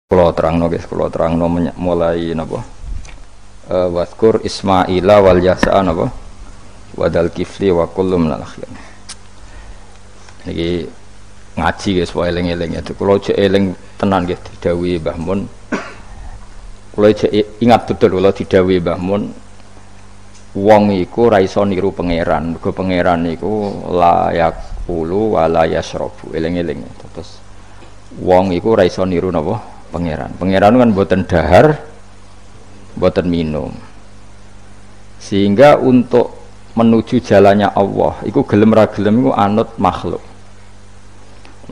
Kula terangno mulai napa waskur Ismaila wal Yasa napa wadal kifli wa kullu minal akhirin. Niki ngaji guys wae eling-eling itu. Kula jek eling tenan nggih didhawuhi Mbah Mun. Kula jek ingat betul kula didhawuhi Mbah Mun wong iku ra iso niru pangeran. Mergo pangeran iku la yaqulu wa la yasrabu. Eling-eling terus wong iku ra iso niru napa pangeran kan buatan dahar, buatan minum. Sehingga untuk menuju jalannya Allah, iku gelem ra gelem iku anut makhluk.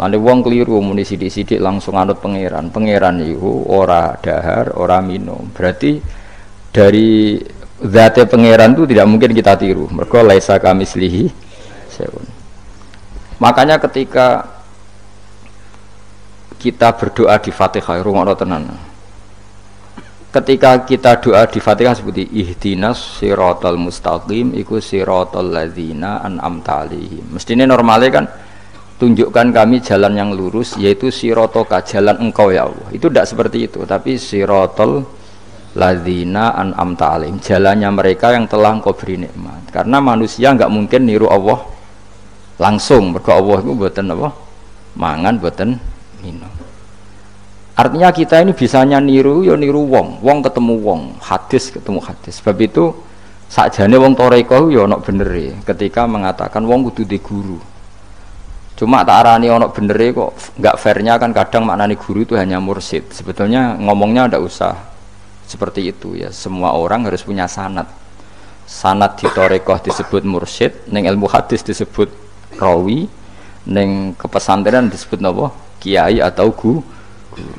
Lalu wong keliru muni sithik-sithik langsung anut pangeran. Pangeran iku ora dahar, ora minum. Berarti dari zate pangeran itu tidak mungkin kita tiru. Mergo laisa kamislihi syai'un. Makanya ketika kita berdoa di Fatihah, rungokno tenan. Ketika kita doa di Fatihah seperti ihdinas siratal mustaqim iku siratal ladzina an'amta 'alaihim. Mestine normale kan tunjukkan kami jalan yang lurus yaitu siratoka, jalan engkau ya Allah. Itu tidak seperti itu, tapi siratal ladzina an'amta 'alaihim, jalannya mereka yang telah engkau beri nikmat. Karena manusia enggak mungkin niru Allah langsung, mergo Allah itu mboten apa? Mangan mboten minum. Artinya kita ini bisanya niru ya niru wong ketemu wong, hadis ketemu hadis. Sebab itu sakjane wong toreko ya ana benere ketika mengatakan wong kudu di guru. Cuma tak arani ana benere kok enggak fairnya kan kadang maknani guru itu hanya mursyid. Sebetulnya ngomongnya ndak usah seperti itu ya. Semua orang harus punya sanad. Sanad di toreko disebut mursyid, ning ilmu hadis disebut rawi, ning kepesantrenan disebut napa? Kiai atau guru.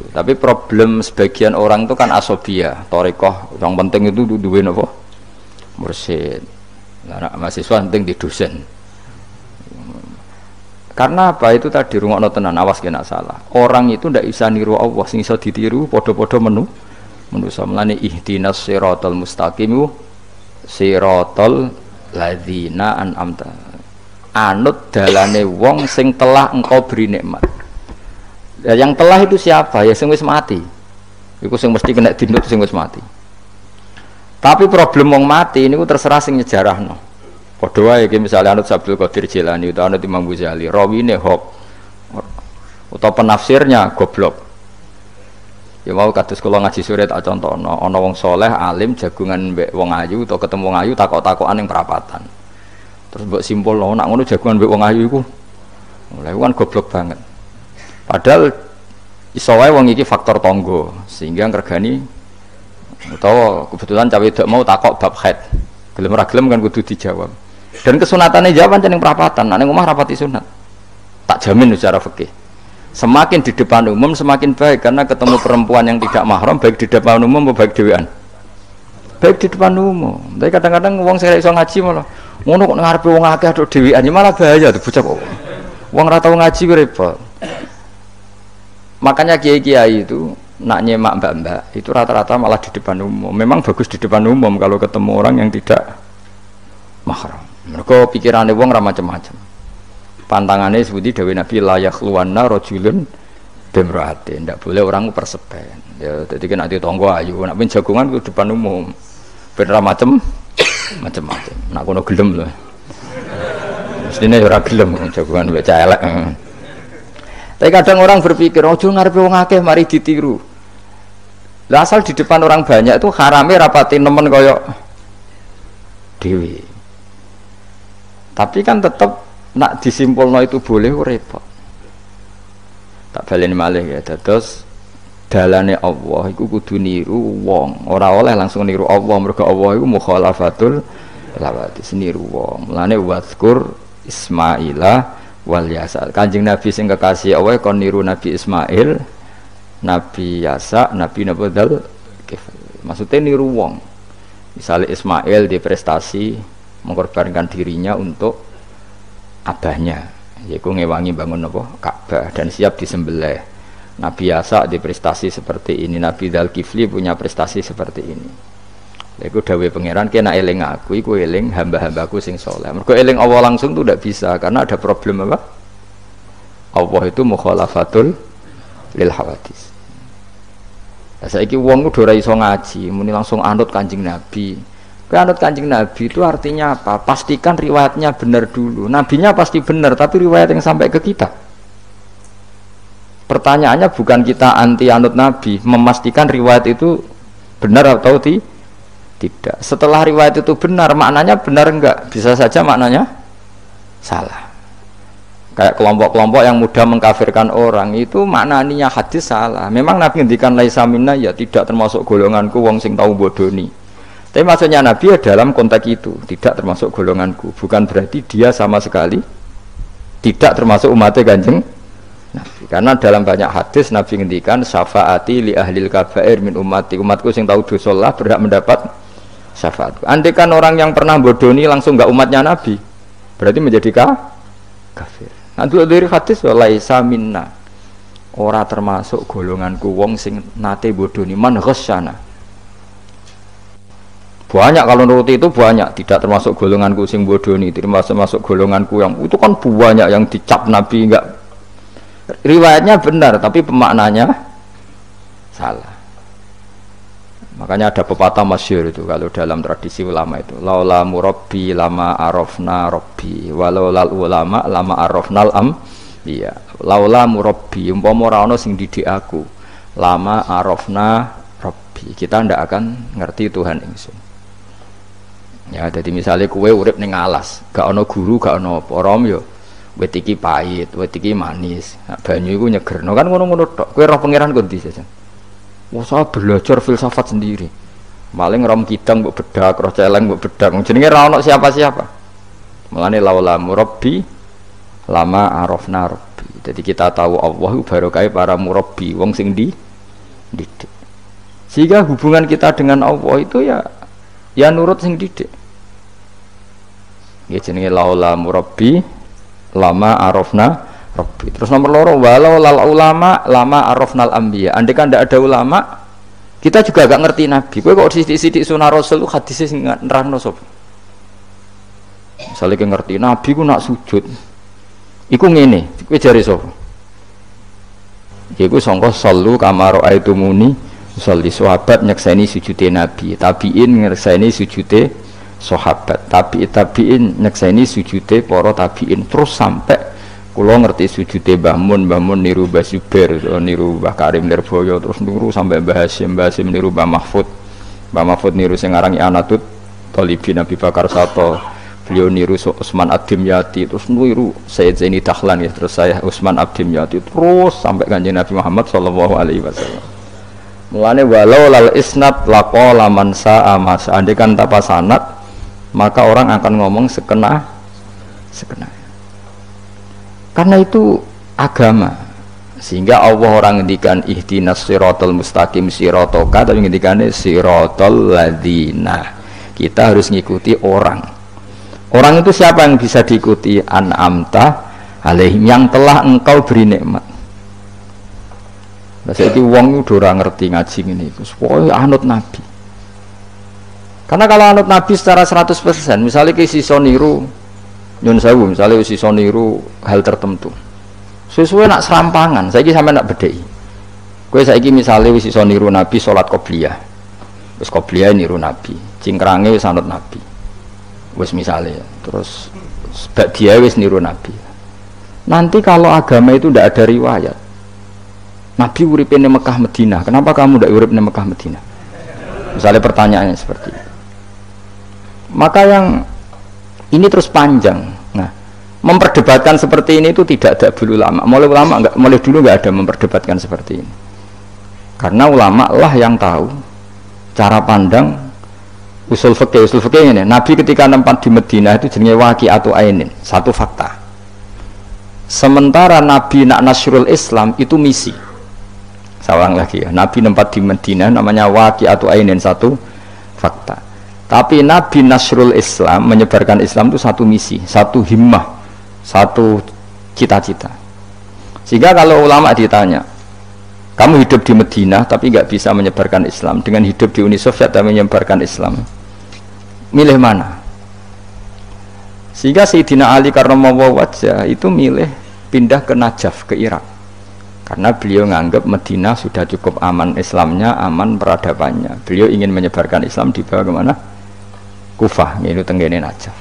Tapi problem sebagian orang itu kan asobia, torikoh yang penting itu duwe napa? Mursyid. Lah mahasiswa penting di dosen. Karena apa itu tadi rungokno tenan, awas kena salah. Orang itu ndak bisa niru Allah, sing iso ditiru padha-padha manusa. Mulane ihdinas siratal mustaqim siratal ladzina an'amta. Anut dalane wong sing telah engkau beri nikmat. Ya, yang telah itu siapa? Ya sing wis mati. Iku sing mesti kena dinut sing wis mati. Tapi problem wong mati niku terserah sing nyejarahno. Padha wae iki misale anut Abdul Qadir Jilani utawa anut Imam Ghazali, rawine hok utawa penafsirnya goblok. Ya mau kados kula ngaji sore tak contohno, ana wong soleh alim jagungan mbek wong ayu utawa ketemu wong ayu takok-takokan ning perapatan. Terus mbok simpulno nak ngono jagungan mbek wong ayu iku. Mulai kan goblok banget. Padahal iso wae wong iki faktor tangga sehingga ngregani utawa kebetulan cawe wedok mau takok bab haid. Gelem ora gelem kan kudu dijawab. Dan kesunatane jawab pancen ning perapatan, nek ning omah rapati sunat. Tak jamin secara fikih. Semakin di depan umum semakin baik karena ketemu perempuan yang tidak mahram baik di depan umum maupun baik dhewean. Baik di depan umum. Tapi kadang-kadang wong sing iso ngaji malah ngono kok ngarepe wong akeh tok dhewean malah bahaya tuh bocah kok. Wong ora tau ngaji ku repot. Makanya kiai-kiai itu nak nyemak mbak-mbak itu rata-rata malah di depan umum. Memang bagus di depan umum kalau ketemu orang yang tidak mahram. Mereka pikirannya wong ra macam-macam. Pantangannya seperti dawuh Nabi la yakhluwanna rajulun bimra'atin. Ndak boleh orang persepen. Ya dadi nek ati tangga ayu, nek ben jagongan ku depan umum. Ben ra macam-macam. Nak kono gelem lho. Mestine ora gelem jagongan wek elek. Tapi kadang orang berpikir, ojo ngarepe wong akeh mari ditiru. Lah asal di depan orang banyak itu harame rapati nemen kaya dhewe. Tapi kan tetap nak disimpulno itu boleh repot. Tak baleni malih ya. Terus dalane Allah iku kudu niru wong, ora oleh langsung niru Allah mergo Allah iku mukhalafatul lawatis niru wong. Mulane wazkur Ismaila wal Yasa. Kanjeng Nabi sing kekasih Allah kon niru Nabi Ismail, Nabi Yasa, Nabi Nabudal. Maksudnya niru wong. Misalnya Ismail di prestasi mengorbankan dirinya untuk abahnya, yaitu ngewangi bangun apa? Ka'bah dan siap disembelih. Nabi Yasa di prestasi seperti ini, Nabi Dzulkifli punya prestasi seperti ini. Iku dawuh pangeran kena eling aku, iku eling hamba-hambaku sing saleh. Mergo eling Allah langsung tuh tidak bisa karena ada problem apa? Allah itu mukhalafatul lil hawadis. Saiki wong kudu ora iso ngaji, muni langsung anut Kanjeng Nabi. Kowe anut Kanjeng Nabi itu artinya apa? Pastikan riwayatnya benar dulu. Nabinya pasti benar, tapi riwayat yang sampai ke kita. Pertanyaannya bukan kita anti anut Nabi, memastikan riwayat itu benar atau tidak. Setelah riwayat itu benar, maknanya benar enggak? Bisa saja maknanya salah. Kayak kelompok-kelompok yang mudah mengkafirkan orang itu maknanya hadis salah. Memang Nabi ngendikan laisa minna, ya tidak termasuk golonganku wong sing tahu bodoni. Tapi maksudnya Nabi ya dalam konteks itu tidak termasuk golonganku. Bukan berarti dia sama sekali tidak termasuk umatnya Kanjeng Nabi. Karena dalam banyak hadis Nabi ngendikan syafaati li ahlil kabair min ummati. Umatku sing tahu dosa lah berhak mendapat syafaat. Andai kan orang yang pernah bodoni langsung enggak umatnya Nabi, berarti menjadi kafir. Nanti dari hadis laisa minna, ora termasuk golonganku wong sing nate bodoni man ghasyana. Banyak kalau nuruti itu banyak, tidak termasuk golonganku sing bodoni, termasuk golonganku yang itu kan banyak yang dicap Nabi enggak. Riwayatnya benar tapi pemaknanya salah. Makanya ada pepatah masyhur itu kalau dalam tradisi ulama itu, laula murabbi lama arafna rabbi walau lal ulama lama arafnal iya. Laula murabbi umpama ora ana sing didik aku, lama arafna rabbi, kita ndak akan ngerti Tuhan ingsun. Ya, jadi misalnya kue urip ning alas, gak ana guru, gak ana apa, rom yo wit iki pahit, wit iki manis. Nah, banyu iku nyegerno kan ngono-ngono tok. Kowe roh pangeran kondi jajan. Wah, saya belajar filsafat sendiri. Maling rom kidang mbok bedak, roh celeng mbok bedak. Jenenge ra ono siapa-siapa. Mulane laula murabbi lama arafna rabbi. Jadi kita tahu Allah barokah para murabbi, wong sing didik. Sehingga hubungan kita dengan Allah itu ya nurut sing didik. Ya jenenge laula murabbi lama arafna rabbi. Terus nomor loro walau lal ulama lama arafnal anbiya. Andai kan tidak ada ulama, kita juga gak ngerti Nabi. Kowe kok sithik-sithik sunah Rasul hadis sing nerangno sapa? Misale kowe ngerti Nabi ku nak sujud. Iku ngene, kowe jare sapa? Iku sangka sallu kama raaitumuni sholli. Sahabat nyekseni sujude Nabi, tabiin nyekseni sujude sahabat, tabiin nyekseni sujude para tabiin, terus sampai kula ngerti sujude Mbah Mun niru Mbah Zubair, niru Mbah Karim Nirboyo, terus niru sampai Mbah Hasyim niru Mbah Mahfud niru sing aran Anatut Thalibin Nabi Bakar Sato, beliau niru Utsman Ad-Dimyati, terus niru Sayyid Zaini Dahlan ya, terus saya Utsman Ad-Dimyati, terus sampai Kanjeng Nabi Muhammad sallallahu alaihi wasallam. Mulane walau lal isnad laqala man sa'a mas, andekan tanpa sanad maka orang akan ngomong sekena. Karena itu agama. Sehingga Allah orang ngendikan ihdinas siratal mustaqim siratoka, tapi ngendikane siratal ladzina. Kita harus ngikuti orang. Orang itu siapa yang bisa diikuti? An'amta alaihim, yang telah engkau beri nikmat. Nah, saiki wong udah ora ngerti ngaji ngene iku. Pokoke anut Nabi. Karena kalau anut Nabi secara 100%, misalnya ke sisa niru nyun sewu, misalnya sisa niru hal tertentu. Sesuai nak serampangan, saiki sampe nak bedheki. Kowe saiki misale wis iso niru Nabi salat qobliyah. Wis qobliyah niru Nabi, cingkrange wis anut Nabi. Wis misale, terus ba'diyah wis niru Nabi. Nanti kalau agama itu tidak ada riwayat. Nabi urip di Mekah Madinah, kenapa kamu tidak urip di Mekah Madinah? Misalnya pertanyaannya seperti itu. Maka yang ini terus panjang. Nah, memperdebatkan seperti ini itu tidak ada dulu ulama. Mulai dulu nggak ada memperdebatkan seperti ini. Karena ulama lah yang tahu cara pandang usul fikih ini. Nabi ketika tempat di Madinah itu jenenge waqi'atu ainin, satu fakta. Sementara Nabi nak nasrul Islam itu misi. Sawang lagi ya. Nabi tempat di Madinah namanya waqi'atu ainin, satu fakta. Tapi Nabi nasrul Islam, menyebarkan Islam itu satu misi, satu himmah, satu cita-cita. Sehingga kalau ulama ditanya, kamu hidup di Madinah tapi nggak bisa menyebarkan Islam, dengan hidup di Uni Soviet dan menyebarkan Islam, milih mana? Sehingga Sayyidina Ali karramallahu wajhah itu milih pindah ke Najaf, ke Irak. Karena beliau nganggap Madinah sudah cukup aman Islamnya, aman peradabannya. Beliau ingin menyebarkan Islam di bawah kemana? Kufah, yaitu tenggene Najaf.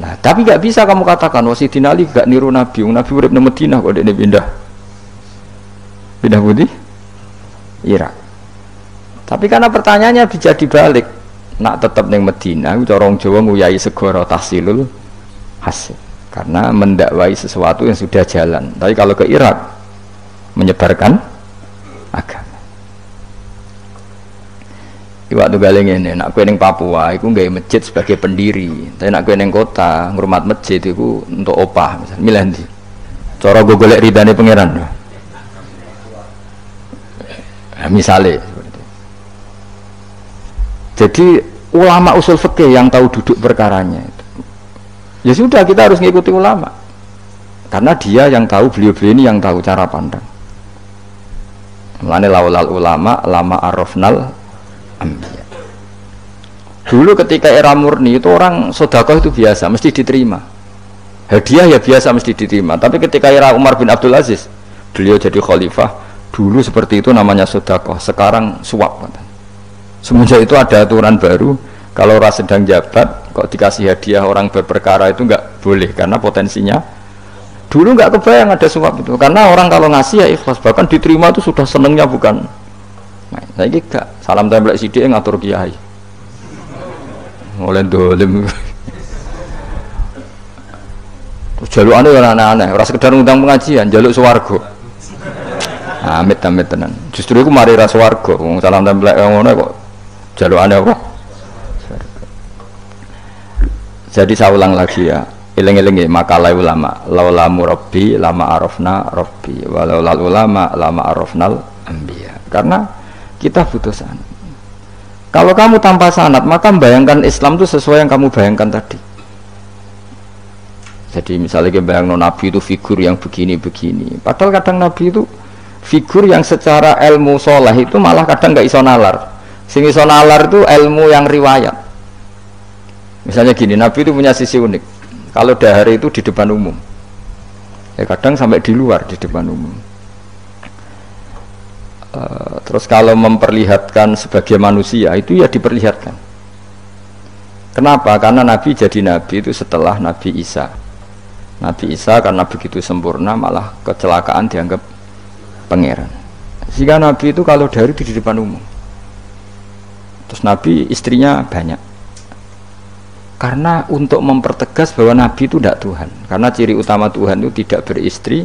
Nah, tapi gak bisa kamu katakan Sayyidina Ali gak niru Nabi. Nabi urip di Madinah kok dia pindah putih Irak. Tapi karena pertanyaannya bisa dibalik, nak tetap neng Madinah, corong Jawa nguyai segoro tahsilul hasil. Karena mendakwai sesuatu yang sudah jalan. Tapi kalau ke Irak menyebarkan agama. Waktu galeng ini, nak kue neng Papua, aku nggak masjid sebagai pendiri. Tapi nak kue neng kota, ngurmat masjid itu untuk opah, misalnya milih cara gue golek ridane pangeran. Nah, misalnya. Jadi ulama usul fikih yang tahu duduk perkaranya itu. Ya sudah, kita harus mengikuti ulama. Karena dia yang tahu, beliau-beliau ini yang tahu cara pandang. Mulane laulal ulama lama arafnal ambiya. Dulu ketika era murni itu orang sedekah itu biasa, mesti diterima. Hadiah ya biasa mesti diterima. Tapi ketika era Umar bin Abdul Aziz, beliau jadi khalifah, dulu seperti itu namanya sedekah, sekarang suap. Semenjak itu ada aturan baru, kalau orang sedang jabat kok dikasih hadiah orang berperkara itu nggak boleh, karena potensinya dulu nggak kebayang ada suap itu, karena orang kalau ngasih ya ikhlas, bahkan diterima itu sudah senengnya bukan. Nah ini gak salam templek sidik ngatur kiai mulai dolim. Jaluk aneh aneh-aneh, orang sekedar ngundang pengajian, jaluk swargo. Amit tenan. Justru aku mari ras swargo, salam templek yang ngono kok jaluk aneh apa? Jadi saya ulang lagi ya, eling-eling makalah ulama, laula murabbi lama arafna rabbi, walau lal ulama lama arafnal anbiya. Karena kita butuh sanad. Kalau kamu tanpa sanad, maka membayangkan Islam itu sesuai yang kamu bayangkan tadi. Jadi misalnya kita bayangkan Nabi itu figur yang begini-begini, padahal kadang Nabi itu figur yang secara ilmu sholah itu malah kadang nggak iso nalar. Sing iso nalar itu ilmu yang riwayat. Misalnya gini, Nabi itu punya sisi unik. Kalau dahar itu di depan umum, ya kadang sampai di luar di depan umum. Terus kalau memperlihatkan sebagai manusia itu ya diperlihatkan. Kenapa? Karena Nabi jadi Nabi itu setelah Nabi Isa. Nabi Isa karena begitu sempurna malah kecelakaan dianggap pangeran. Sehingga Nabi itu kalau dahar itu di depan umum. Terus Nabi istrinya banyak. Karena untuk mempertegas bahwa Nabi itu tidak Tuhan. Karena ciri utama Tuhan itu tidak beristri,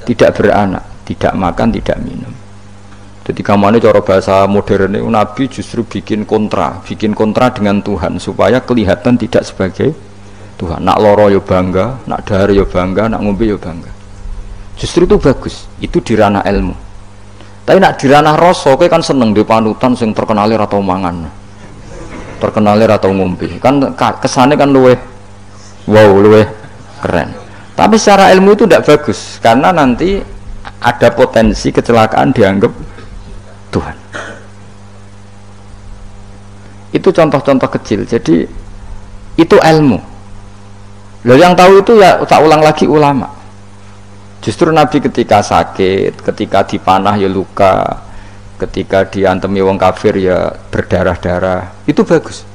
tidak beranak, tidak makan, tidak minum. Jadi kamu ini cara bahasa modern itu Nabi justru bikin kontra dengan Tuhan supaya kelihatan tidak sebagai Tuhan. Nak loro yo bangga, nak dahar yo bangga, nak ngombe yo bangga. Justru itu bagus. Itu di ranah ilmu. Tapi nak di ranah rasa, kowe kan seneng di panutan sing terkenal atau mangan. Terkenalir atau ngombe kan kesannya kan luweh keren, tapi secara ilmu itu tidak bagus karena nanti ada potensi kecelakaan dianggap Tuhan. Itu contoh-contoh kecil. Jadi itu ilmu. Loh yang tahu itu ya tak ulang lagi ulama. Justru Nabi ketika sakit, ketika dipanah ya luka, ketika diantemi wong kafir ya berdarah-darah, itu bagus.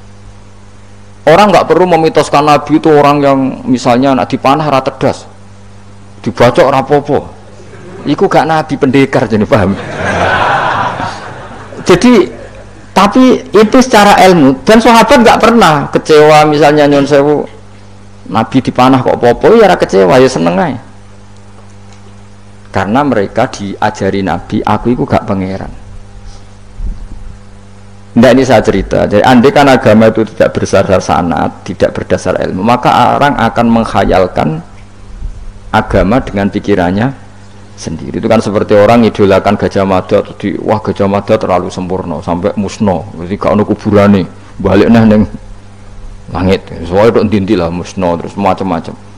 Orang nggak perlu memitoskan Nabi itu orang yang misalnya nak dipanah rata tedas, dibacok rapopo. Iku gak Nabi pendekar jadi paham. Jadi tapi itu secara ilmu dan sahabat nggak pernah kecewa misalnya nyon sewu Nabi dipanah kok popo ya kecewa ya seneng aja. Karena mereka diajari Nabi, aku itu gak pangeran. Tidak, ini saya cerita. Jadi andai kan agama itu tidak berdasar sanad, tidak berdasar ilmu, maka orang akan menghayalkan agama dengan pikirannya sendiri. Itu kan seperti orang idolakan Gajah Mada, wah Gajah Mada terlalu sempurna sampai musno. Jadi gak ada kuburane, balik neng langit. Soalnya itu dintilah musno terus macam-macam.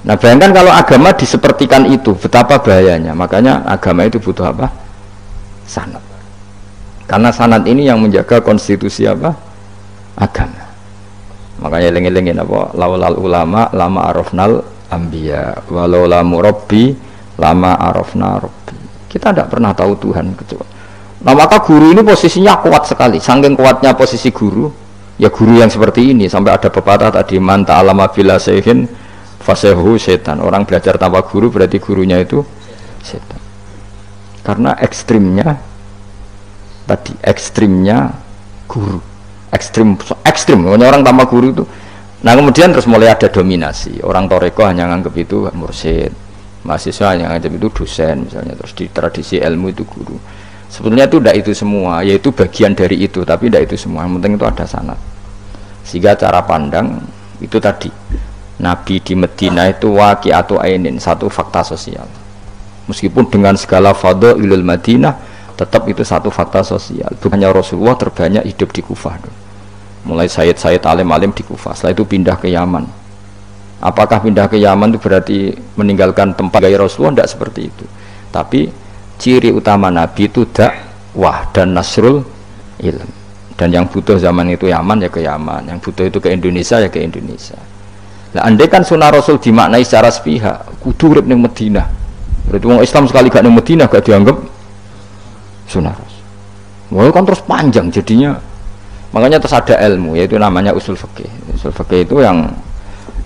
Nah bayangkan kalau agama disepertikan itu, betapa bahayanya. Makanya agama itu butuh apa? Sanad. Karena sanad ini yang menjaga konstitusi apa? Agama. Makanya eling-elingin apa? Laulal ulama lama arafnal anbiya walau la murabbi lama arafna rabbi. Kita tidak pernah tahu Tuhan kecuali. Nah maka guru ini posisinya kuat sekali. Saking kuatnya posisi guru, ya guru yang seperti ini sampai ada pepatah tadi man ta'allama bila syai'in fasehu setan. Orang belajar tanpa guru berarti gurunya itu setan. Karena ekstrimnya tadi ekstrimnya guru, ekstrim. Orang tanpa guru itu. Nah kemudian terus mulai ada dominasi. Orang toreko hanya nganggap itu mursyid, mahasiswa hanya nganggap itu dosen misalnya. Terus di tradisi ilmu itu guru. Sebetulnya itu tidak itu semua, yaitu bagian dari itu, tapi tidak itu semua. Yang penting itu ada sanad. Sehingga cara pandang itu tadi. Nabi di Medina itu waqi'atu ainin, satu fakta sosial. Meskipun dengan segala fadhailul Madinah, tetap itu satu fakta sosial. Bukannya Rasulullah terbanyak hidup di Kufah. Mulai Sayyid alim-alim di Kufah, setelah itu pindah ke Yaman. Apakah pindah ke Yaman itu berarti meninggalkan tempat gaya Rasulullah? Tidak seperti itu. Tapi ciri utama Nabi itu dakwah dan nasrul ilm. Dan yang butuh zaman itu Yaman ya ke Yaman, yang butuh itu ke Indonesia ya ke Indonesia. Nah, andai kan sunnah Rasul dimaknai secara sepihak, kudu urip ning Madinah. Berarti orang Islam sekali gak ning Madinah gak dianggap sunnah Rasul. Wah kan terus panjang jadinya. Makanya terus ada ilmu yaitu namanya usul fikih. Usul fikih itu yang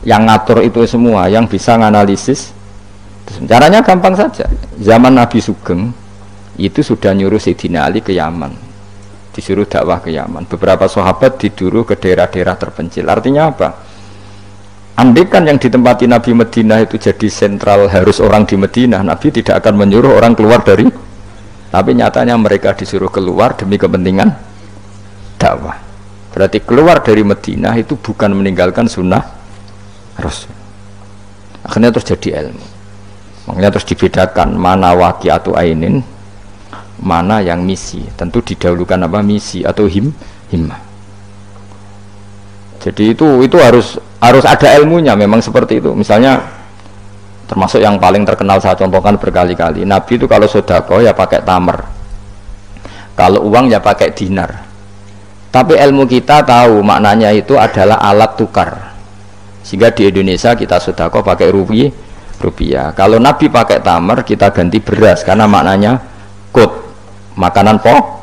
ngatur itu semua, yang bisa menganalisis. Caranya gampang saja. Zaman Nabi Sugeng itu sudah nyuruh Sayyidina Ali ke Yaman, disuruh dakwah ke Yaman. Beberapa sahabat disuruh ke daerah-daerah terpencil. Artinya apa? Andai kan yang ditempati Nabi Madinah itu jadi sentral, harus orang di Madinah, Nabi tidak akan menyuruh orang keluar dari. Tapi nyatanya mereka disuruh keluar demi kepentingan dakwah. Berarti keluar dari Madinah itu bukan meninggalkan sunnah Rasul. Akhirnya terus jadi ilmu. Makanya terus dibedakan mana waqi'atu ainin, mana yang misi. Tentu didahulukan apa misi atau himmah. Jadi itu harus ada ilmunya, memang seperti itu. Misalnya termasuk yang paling terkenal saya contohkan berkali-kali. Nabi itu kalau sedekah ya pakai tamar, kalau uang ya pakai dinar. Tapi ilmu kita tahu maknanya itu adalah alat tukar. Sehingga di Indonesia kita sedekah pakai rupiah. Kalau Nabi pakai tamar, kita ganti beras karena maknanya kut, makanan pokok.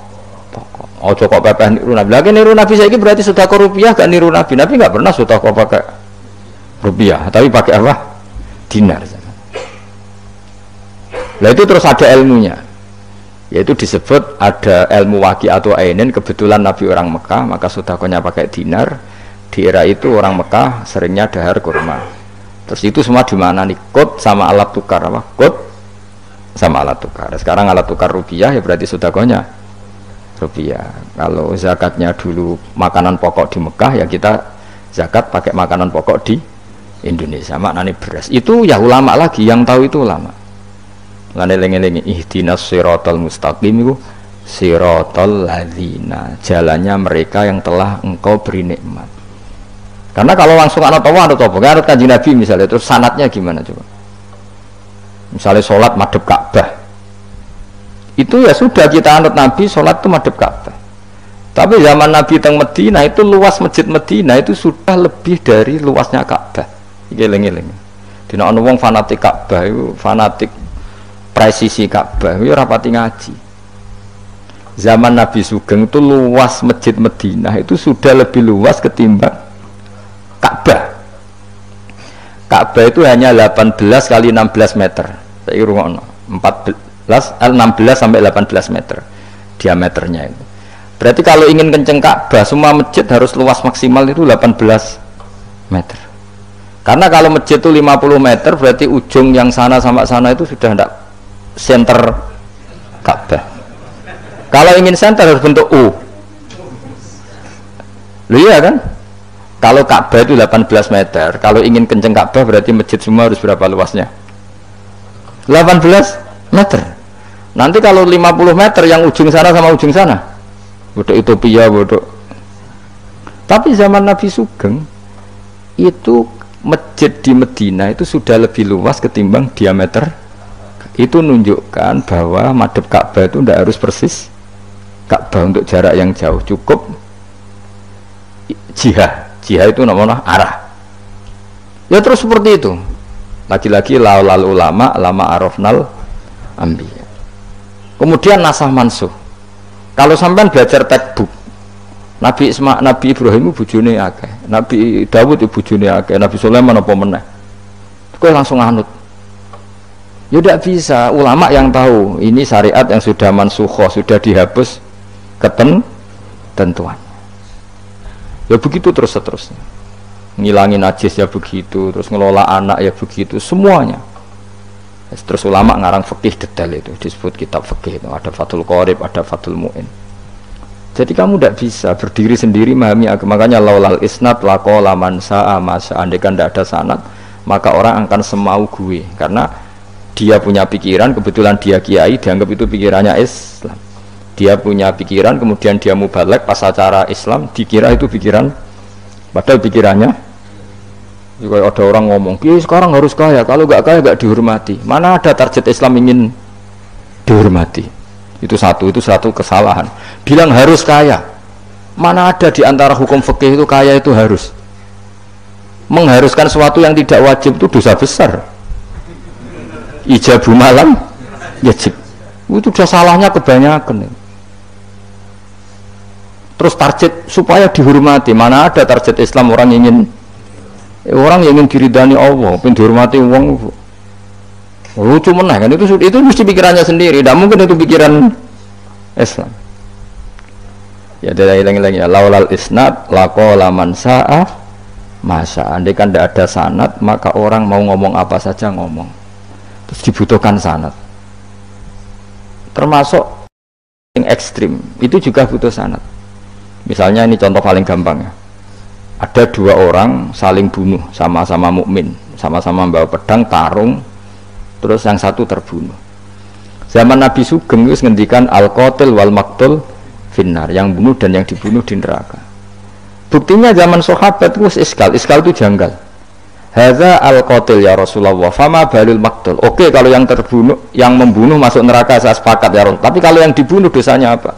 Ojo kok pepeh niru Nabi. Lagi niru Nabi saiki berarti sedekah rupiah, gak niru Nabi. Nabi gak pernah sedekah pakai rupiah, tapi pakai apa? Dinar. Nah itu terus ada ilmunya. Yaitu disebut ada ilmu waqi'atu ainin. Kebetulan Nabi orang Mekah, maka sedekahnya pakai dinar. Di era itu orang Mekah seringnya dahar kurma. Terus itu semua di mana nih? Kut sama alat tukar apa? Kut sama alat tukar. Sekarang alat tukar rupiah ya berarti sedekahnya rupiah. Kalau zakatnya dulu makanan pokok di Mekah ya kita zakat pakai makanan pokok di Indonesia. Maknanya beras. Itu ya ulama lagi yang tahu, itu ulama. Lane lengi-lengi ihdinas siratal mustaqim itu siratal ladzina, jalannya mereka yang telah engkau beri nikmat. Karena kalau langsung anut Allah, anut Kanjeng Nabi misalnya, terus sanatnya gimana coba? Misalnya sholat madhep Ka'bah, itu ya sudah kita anut Nabi, sholat itu madhep Ka'bah. Tapi zaman Nabi teng Medina itu luas masjid Medina itu sudah lebih dari luasnya Ka'bah. Geleng-geleng. Dina ana wong fanatik Ka'bah itu, fanatik presisi Ka'bah itu rapati ngaji. Zaman Nabi Sugeng itu luas masjid Medina itu sudah lebih luas ketimbang Ka'bah. Ka'bah itu hanya 18 kali 16 meter. Saya rungokno 16 sampai 18 meter diameternya itu. Berarti kalau ingin kenceng Ka'bah, semua masjid harus luas maksimal itu 18 meter. Karena kalau masjid itu 50 meter, berarti ujung yang sana sampai sana itu sudah tidak center Ka'bah. Kalau ingin center harus bentuk U. Loh iya kan? Kalau Ka'bah itu 18 meter, kalau ingin kenceng Ka'bah berarti masjid semua harus berapa luasnya? 18 meter. Nanti kalau 50 meter yang ujung sana sama ujung sana, bodoh Utopia, bodoh. Tapi zaman Nabi Sugeng itu masjid di Medina itu sudah lebih luas ketimbang diameter. Itu menunjukkan bahwa madhep Ka'bah itu tidak harus persis Ka'bah untuk jarak yang jauh, cukup jihah itu namanya arah. Ya terus seperti itu. Lagi-lagi laulal ulama lama arafnal ambiya. Kemudian nasah mansuh. Kalau sampean belajar textbook, Nabi Ibrahim bojone akeh, Nabi Dawud bojone akeh, Nabi Sulaiman apa meneh. Kowe langsung anut. Ya tidak bisa. Ulama yang tahu ini syariat yang sudah mansukhoh, sudah dihapus ketentuan. Ya begitu terus-terusnya. Ngilangin najis ya begitu, terus ngelola anak ya begitu, semuanya. Terus ulama ngarang fikih detail itu, disebut kitab fikih itu, ada Fathul Qorib, ada Fathul Mu'in. Jadi kamu tidak bisa berdiri sendiri memahami agama. Makanya laulal isnad laqala man sa'a masa, andaikan tidak ada sanad, maka orang akan semau gue, karena dia punya pikiran, kebetulan dia kiai, dianggap itu pikirannya Islam. Dia punya pikiran, kemudian dia mubalek pas acara Islam, dikira itu pikiran, padahal pikirannya juga ada orang ngomong, kiai sekarang harus kaya, kalau nggak kaya nggak dihormati. Mana ada target Islam ingin dihormati? Itu satu kesalahan. Bilang harus kaya, mana ada di antara hukum fikih itu kaya itu harus. Mengharuskan sesuatu yang tidak wajib itu dosa besar. Ijabu malam wajib. Itu sudah salahnya kebanyakan. Terus target supaya dihormati, mana ada target Islam orang ingin diridani Allah, pengen dihormati wong. Lucu meneh kan, itu mesti pikirannya sendiri, tidak mungkin itu pikiran Islam. Ya dari hilang ya, laulal isnad laqala man sa'a masa. Andai kan tidak ada sanad, maka orang mau ngomong apa saja ngomong. Terus dibutuhkan sanad. Termasuk yang ekstrim, itu juga butuh sanad. Misalnya ini contoh paling gampang ya. Ada dua orang saling bunuh, sama-sama mukmin, sama-sama bawa pedang, tarung, terus yang satu terbunuh. Zaman Nabi Sugeng itu ngendikan al-qatil wal maqtul finnar, yang bunuh dan yang dibunuh di neraka. Buktinya zaman sahabat itu iskal itu janggal. Hadza al-qatil ya Rasulullah, fama balul maqtul. Oke, kalau yang terbunuh, yang membunuh masuk neraka saya sepakat ya Rasul. Tapi kalau yang dibunuh dosanya apa?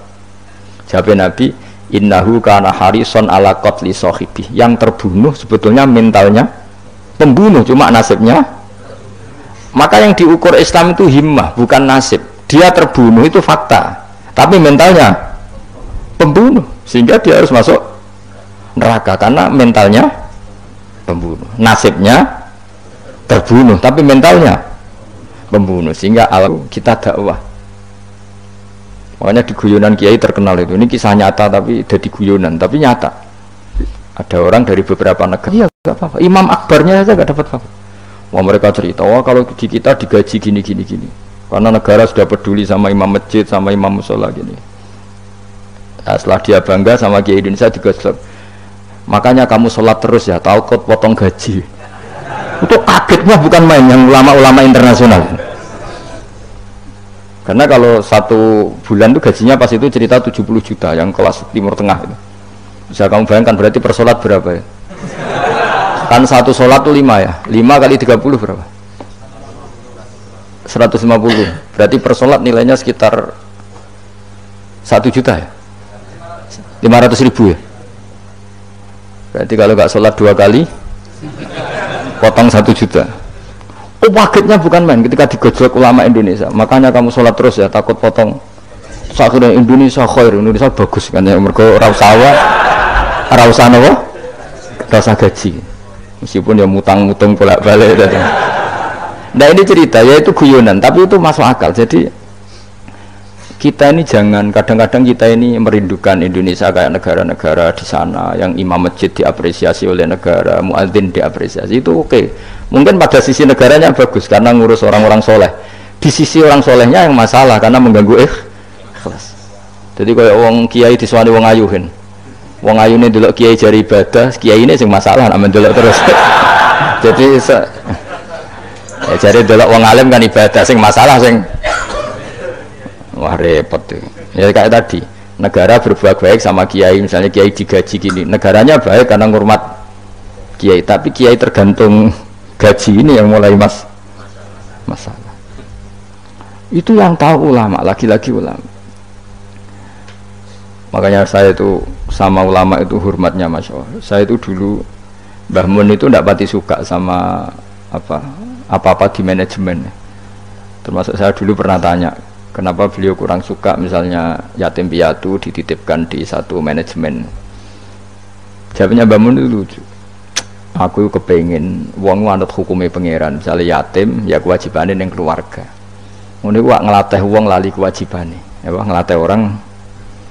Jawab Nabi, innahu kana harison ala qatli sahibi. Yang terbunuh sebetulnya mentalnya pembunuh, cuma nasibnya. Maka yang diukur Islam itu himmah, bukan nasib. Dia terbunuh itu fakta, tapi mentalnya pembunuh, sehingga dia harus masuk neraka karena mentalnya pembunuh, nasibnya terbunuh, tapi mentalnya pembunuh. Sehingga kita dakwah. Makanya di guyonan kiai terkenal itu, ini kisah nyata tapi jadi guyonan, tapi nyata. Ada orang dari beberapa negara, iya nggak apa-apa, imam akbarnya saja nggak dapat apa-apa. Wah, mereka cerita, wah kalau di kita digaji gini, karena negara sudah peduli sama imam masjid, sama imam musola gini. Nah, setelah dia bangga sama kiai Indonesia juga, makanya kamu sholat terus ya, takut potong gaji. Itu kagetnya bukan main, yang ulama-ulama internasional. Karena kalau satu bulan itu gajinya pas itu cerita 70 juta yang kelas Timur Tengah itu. Bisa kamu bayangkan berarti per sholat berapa ya? Kan satu sholat itu 5 ya, 5 kali 30 berapa? 150. Berarti per sholat nilainya sekitar 1 juta ya, 500.000 ya. Berarti kalau nggak sholat 2 kali potong 1 juta. Oh, paketnya bukan main ketika digojlok ulama Indonesia. Makanya kamu sholat terus ya, takut potong. Saking Indonesia khair, Indonesia bagus kan ya, mergo ora usah gaji. Meskipun ya mutang-mutang bolak-balik. Nah ini cerita ya, itu guyonan, tapi itu masuk akal. Jadi kita ini jangan, kadang-kadang kita ini merindukan Indonesia kayak negara-negara di sana yang imam masjid diapresiasi oleh negara, muadzin diapresiasi, itu oke. Mungkin pada sisi negaranya bagus karena ngurus orang-orang soleh. Di sisi orang solehnya yang masalah karena mengganggu ikhlas. Jadi kayak wong kiai disuani wong ayuhin. Wong ayu ini dulu kiai jari ibadah, kiai ini sing masalah, aman dulu terus. Jadi ya jari dulu wong alim kan ibadah, sing masalah sing wah repot tuh. Ya kayak tadi, negara berbuat baik sama kiai, misalnya kiai digaji gini, negaranya baik karena ngurmat kiai, tapi kiai tergantung gaji ini yang mulai masalah. Itu yang tahu ulama, lagi-lagi ulama. Makanya saya itu sama ulama itu hormatnya, Masya Allah. Saya itu dulu Mbah Mun itu tidak pati suka sama apa-apa di manajemen. Termasuk saya dulu pernah tanya, kenapa beliau kurang suka misalnya yatim piatu dititipkan di satu manajemen. Jawabnya Mbak Mun itu lucu. Aku kepengen wong anut hukumnya pangeran, misalnya yatim ya kewajibannya yang keluarga. Ngono iku ngelatih wong lali kewajibannya, ya ngelatih orang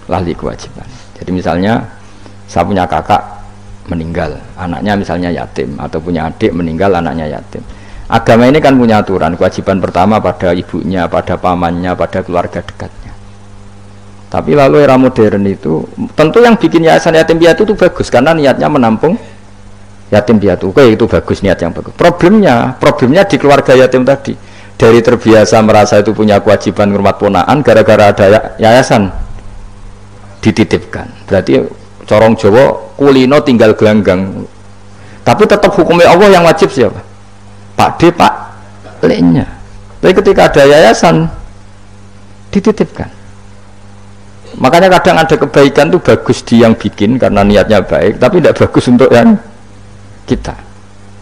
lali kewajiban. Jadi misalnya saya punya kakak meninggal, anaknya misalnya yatim, atau punya adik meninggal, anaknya yatim. Agama ini kan punya aturan, kewajiban pertama pada ibunya, pada pamannya, pada keluarga dekatnya. Tapi lalu era modern itu, tentu yang bikin yayasan yatim piatu itu bagus, karena niatnya menampung yatim piatu. Oke, itu bagus, niat yang bagus. Problemnya di keluarga yatim tadi. Dari terbiasa merasa itu punya kewajiban ngurmat ponaan, gara-gara ada yayasan dititipkan. Berarti corong Jawa kulino tinggal gelanggang. Tapi tetap hukumnya Allah yang wajib siapa? Pak D, Pak L-nya. Tapi ketika ada yayasan dititipkan. Makanya kadang ada kebaikan itu bagus di yang bikin karena niatnya baik, tapi tidak bagus untuk yang kita.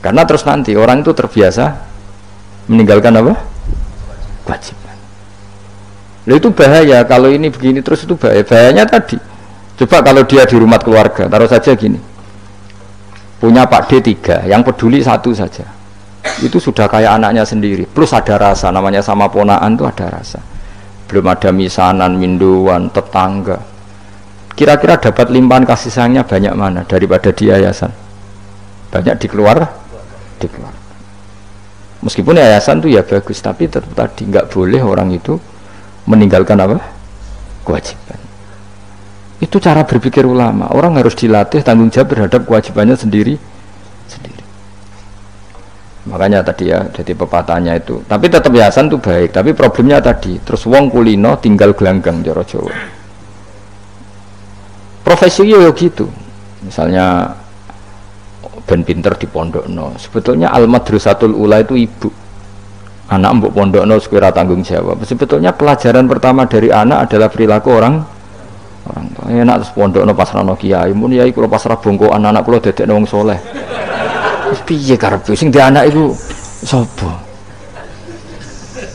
Karena terus nanti orang itu terbiasa meninggalkan apa? Kewajiban. Nah, itu bahaya kalau ini begini terus, itu bahaya. Bahayanya tadi. Coba kalau dia di rumah keluarga, taruh saja gini. Punya Pak D 3, yang peduli 1 saja. Itu sudah kayak anaknya sendiri, plus ada rasa, namanya sama ponaan itu ada rasa. Belum ada misanan, minduan, tetangga. Kira-kira dapat limpahan kasih sayangnya banyak mana daripada di yayasan? Banyak di keluarga. Meskipun yayasan itu ya bagus, tapi tetap tadi nggak boleh orang itu meninggalkan apa? Kewajiban. Itu cara berpikir ulama. Orang harus dilatih tanggung jawab terhadap kewajibannya sendiri. Makanya tadi ya, jadi pepatahnya itu. Tapi tetap yayasan itu baik. Tapi problemnya tadi, terus wong kulino tinggal gelanggang cara Jawa. Profesi yo gitu. Misalnya ben pinter di pondokno. Sebetulnya al-madrasatul ula itu ibu. Anak mbok pondokno sekira tanggung jawab. Sebetulnya pelajaran pertama dari anak adalah perilaku orang tua. Enak terus pondokno pasrah kiai, mun yai kula pasrah bongkoan anak kula dadekno wong saleh. Piye karepe sing di anak itu sapa?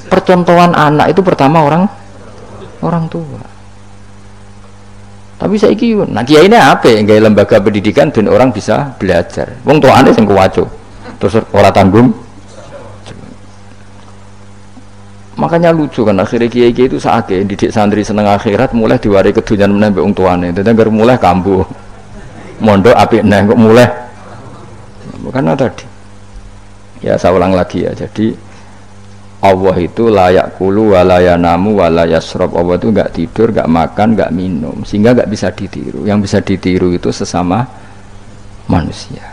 Percontohan anak itu pertama orang tua. Tapi saiki nah kiai ini apa ya? Gawe lembaga pendidikan dan orang bisa belajar. Wong tuane sing kuwaco. Terus ora tanggung. Makanya lucu kan akhirnya kiai itu sakit didik santri seneng akhirat mulai diwari kedunyan menembak wong tuane. Dadi mulai kambuh. Mondok apik neh kok mulai. Karena tadi ya saya ulang lagi ya, jadi Allah itu layak kulu walayanamu walayasrob. Allah itu nggak tidur, nggak makan, nggak minum, sehingga nggak bisa ditiru. Yang bisa ditiru itu sesama manusia.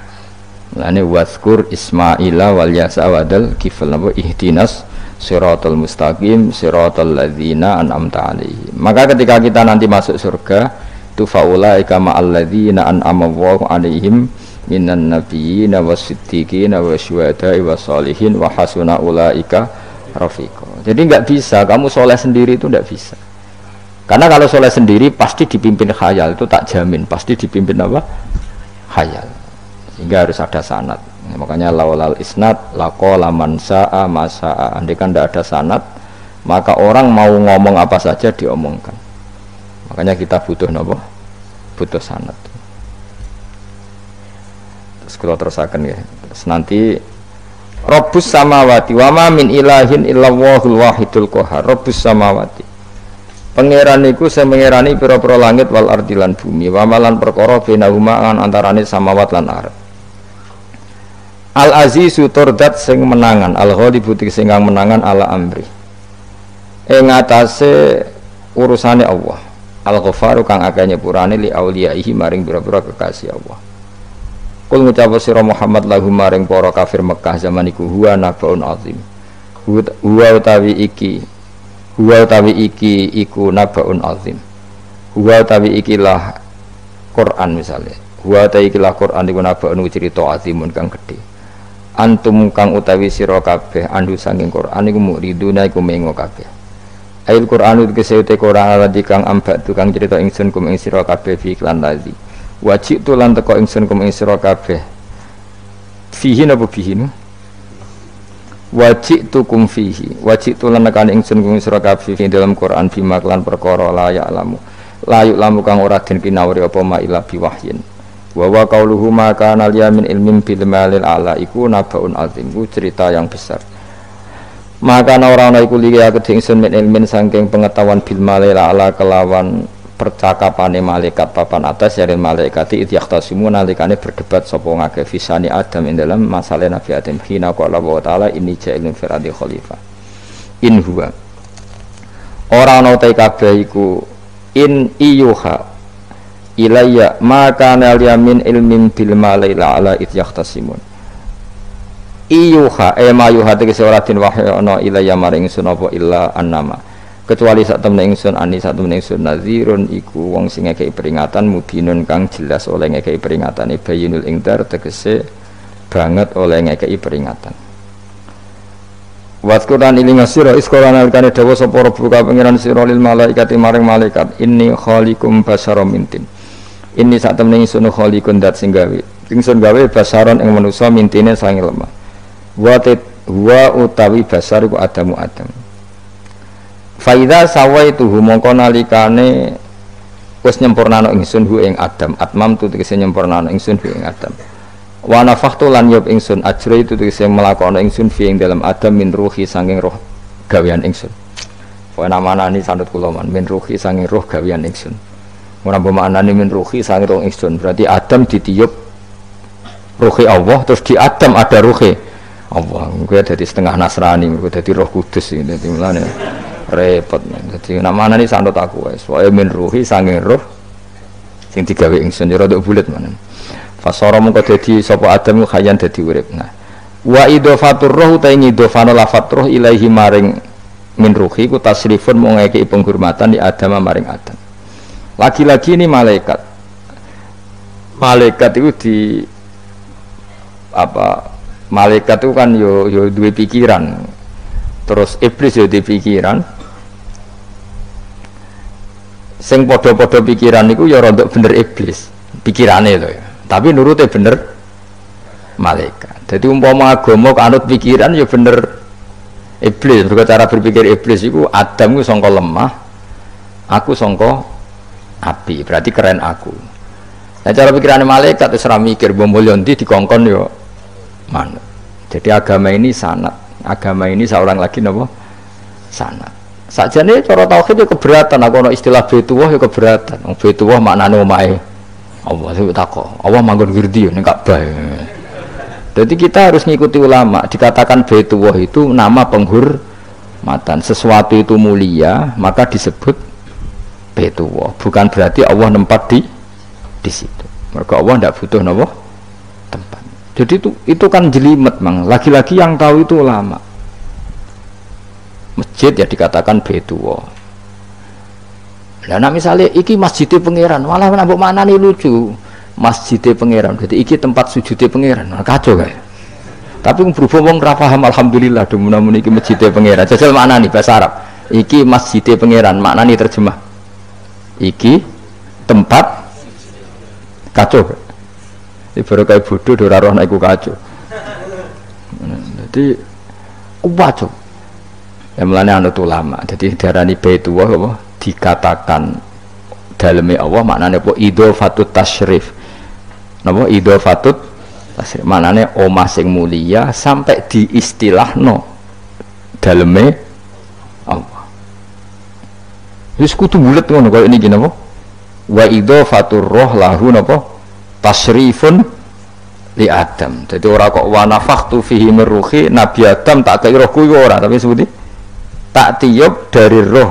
Mulane waskur Ismaila wal yasa wadal kifal nabo ihtinas siratal mustaqim siratal ladzina an'amta alaihim. Maka ketika kita nanti masuk surga itu faulaika ma'al ladzina an'ama Allahu alaihim minan nabiyina wasiddiqina wasyuhada'i wassalihin wa hasuna ulaika rafiqa. Jadi enggak bisa kamu soleh sendiri, itu enggak bisa. Karena kalau soleh sendiri pasti dipimpin khayal, itu tak jamin pasti dipimpin apa? Khayal. Sehingga harus ada sanad. Makanya laulal isnad laqala man sa'a ma sa'a. Andai kan enggak ada sanad, maka orang mau ngomong apa saja diomongkan. Makanya kita butuh apa? Butuh sanad. Kalau terusakan ya, terus nanti Rabbus samawati wa ma min ilahin illallahul wahidul qahar. Rabbus samawati, pangeran iku sing mengerani pira-pira langit wal ardi lan bumi, wa malan perkara benahuma antarane samawat lan ardh. Al azizu turdat sing menangan, al ghalibu sing menangan ala amri ing atase urusane Allah, al ghafaru kang akeh nyepurane li auliyaihi maring pira-pira kekasih Allah. Kul ngucap sira Muhammad lahum maring para kafir Mekah zaman iku huwa nabaun azim. Huwa utawi iki iku nabaun azim. Huwa utawi ikilah Quran misalnya. Huwa utawi ikilah Quran iku nabaun cerita azimun kang gedhe. Antum kang utawi sira kabeh andu saking Quran iku muriduna iku mengo kabeh. Ayat Quran itu kesehute Quran alati kang ambak tukang cerita ingsun kum ing sira kabeh fi iklan lazi. Wajib tulan teko ingsun kum ing sira kabeh fihi napa fihi wajitukum fihi wajitu lan nekane ingsun kang sira kabeh dalam Quran bima lan perkara la lamu kang ora den kinawuri apa ma ila biwahyin wa qauluhu ma kana liyamin ilmin bil malil ala iku nabaun azim ku cerita yang besar maka ana iku liya kedingsun min ilmin saking pengetahuan bil malil ala kelawan percakapane malaikat papan atas ya malaikati idyaqtasimu nalikane berdebat sapa ngake fisani Adam ing dalam masalah Nabi Adam hina qala wa taala inni ja'ilun fil ardi khalifah in huwa ora ana ta kabeh iku in iyuha ilayya maka yamin ilmin bil malil ala idyaqtasimun iyuha ma yuha tegese ora den wahyu ana ilayya maring sun apa illa annama kecuali sak temne ingsun sak temne ingsun nazirun iku wong sing ngekeki peringatan mubinun kang jelas oleh ngekeki peringatan bayinul ingdar tegese banget oleh ngekeki peringatan waskuran iling sira iskolan alkane dawa sapa rabbuka pangeran sira lil malaikati maring malaikat inni khaliqum basaram mintin inni sak temne ingsun khaliqun dat sing gawe ingsun gawe basaron ing manusa mintine sange lemah wa utawi basar iku adamu adam faida sawaituhu mongko nalikane wis nyempurnana ingsun hu ing Adam atmam tu tegese nyempurnana ingsun hu ing Adam wa nafakhtu lan yob ingsun ajra itu tegese melakoni ingsun fi ing dalam Adam min ruhi saking roh gawean ingsun wa namanani sanut kula man min ruhi saking roh gawean ingsun ora bermakna min ruhi saking roh ingsun berarti Adam ditiup ruhi Allah terus di Adam ada ruhi Allah kuwi dadi setengah Nasrani kuwi dadi Roh Kudus iki dadi mulane repot dadi namane iki sanut aku wis wae min ruhi sange roh sing digawe ingsun ya rada bulet manen fasara mengko dadi sapa Adam khayan dadi urip nah wa idhafatur ruh ta ing idhafana lafat ruh ilaahi maring min ruhi ku tasrifun mung ngekeki penghormatan di Adam maring Adam lagi-lagi ini malaikat itu di apa malaikat itu kan yo duwe pikiran terus iblis yo duwe pikiran sing padha-padha pikiran niku ya rada bener iblis pikirane lho ya tapi nurute bener malaikat jadi umpama agama kanut pikiran ya bener iblis mergo cara berpikir iblis iku Adam ku sangka lemah aku sangka api berarti keren aku nah cara pikirane malaikat wis ora mikir mulya ndi dikongkon yo mana jadi agama ini sanat agama ini seorang lagi napa sanat sakjane cara tauhid itu keberatan aku ana istilah Baitullah ya keberatan Baitullah maknane omahe Allah itu takok Allah manggon wirdi ning Ka'bah jadi kita harus ngikuti ulama dikatakan Baitullah itu nama penghormatan sesuatu itu mulia maka disebut Baitullah bukan berarti Allah nempat di situ mergo Allah tidak butuh napa tempat jadi itu kan jelimet mang lagi-lagi yang tahu itu ulama masjid ya dikatakan Baitullah nah misalnya iki masjidnya pangeran malah mbok maknane lucu masjidnya pangeran jadi iki tempat sujudnya pangeran kacau kayak tapi berhubung ra paham alhamdulillah demun iki masjidnya pangeran jajal maknane bahasa Arab iki masjidnya pangeran maknane terjemah iki tempat kacau baru kayak bodoh ora roh nek iku kacau jadi kacau ya mulane anut ulama jadi diarani Baitullah apa dikatakan daleme Allah maknane apa idhofatut tasyrif napa idhofatut tasyrif maknane omah sing mulia sampai diistilahno daleme Allah wis kudu bulet ngono kaya niki napa wa idhofatur roh lahu napa tasrifun li Adam jadi ora kok wa nafakhtu fihi min ruhi Nabi Adam tak kei rohku ora tapi sebuti tak tiup dari roh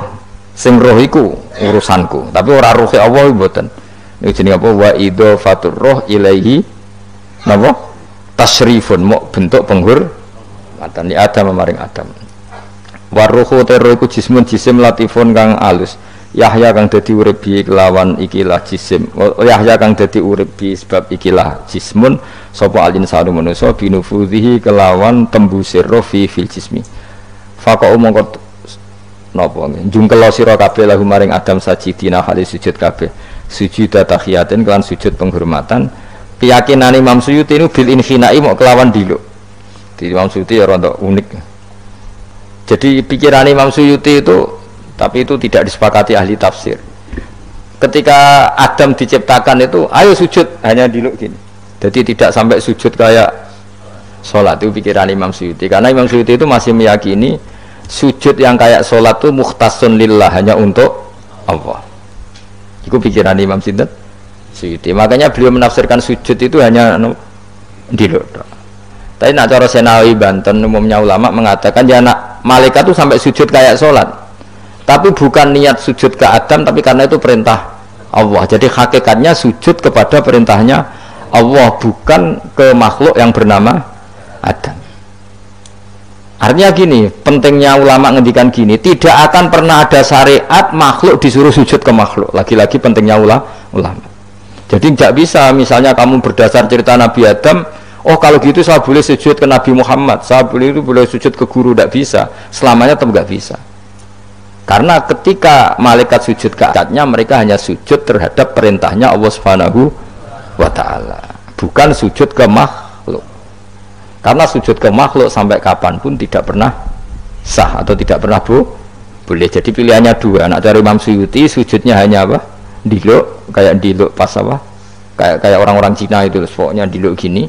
sing roh iku urusanku tapi ora ruhi Allah mboten iki jenenge apa wa idhofatur roh ilaihi napa tasrifun mok bentuk penghormatan li Adam maring Adam wa ruhu terro iku jismun jisim latifun kang alus Yahya kang dadi urip bi kelawan ikilah jisim Yahya kang dadi urip bi sebab ikilah jismun sapa alin sanu manusa binufudhihi kelawan tembusir roh fi fil jismi faqa'u mongko napa jungkel sira kabeh lahu maring Adam sajidina hale sujud kabeh sujud tahiyatin kelan sujud penghormatan keyakinan Imam Suyuti ini bil infinai mok kelawan diluk di Imam Suyuti ya rada unik Jadi pikiran Imam Suyuti itu, tapi itu tidak disepakati ahli tafsir. Ketika Adam diciptakan itu, ayo sujud, hanya diluk gini. Jadi tidak sampai sujud kayak sholat. Itu pikiran Imam Suyuti. Karena Imam Suyuti itu masih meyakini sujud yang kayak sholat itu mukhtasun lillah, hanya untuk Allah. Itu pikiran Imam Suyuti. Makanya beliau menafsirkan sujud itu hanya diluk. Tapi nak cara Senawi Banten umumnya ulama mengatakan ya nak malaikat itu sampai sujud kayak sholat, tapi bukan niat sujud ke Adam, tapi karena itu perintah Allah. Jadi hakikatnya sujud kepada perintahnya Allah, bukan ke makhluk yang bernama Adam. Artinya gini, pentingnya ulama ngendikan gini, tidak akan pernah ada syariat makhluk disuruh sujud ke makhluk. Lagi-lagi pentingnya ulama. Jadi tidak bisa misalnya kamu berdasar cerita Nabi Adam, oh kalau gitu saya boleh sujud ke Nabi Muhammad, saya boleh sujud ke guru, tidak bisa. Selamanya tetap tidak bisa. Karena ketika malaikat sujud ke akatnya, mereka hanya sujud terhadap perintahnya Allah Subhanahu wa ta'ala, bukan sujud ke makhluk. Karena sujud ke makhluk sampai kapanpun tidak pernah sah atau tidak pernah boleh. Jadi pilihannya dua. Nak cari Imam Suyuti, sujudnya hanya apa? Diluk, kayak diluk pas apa? Kayak orang-orang Cina itu, pokoknya diluk gini.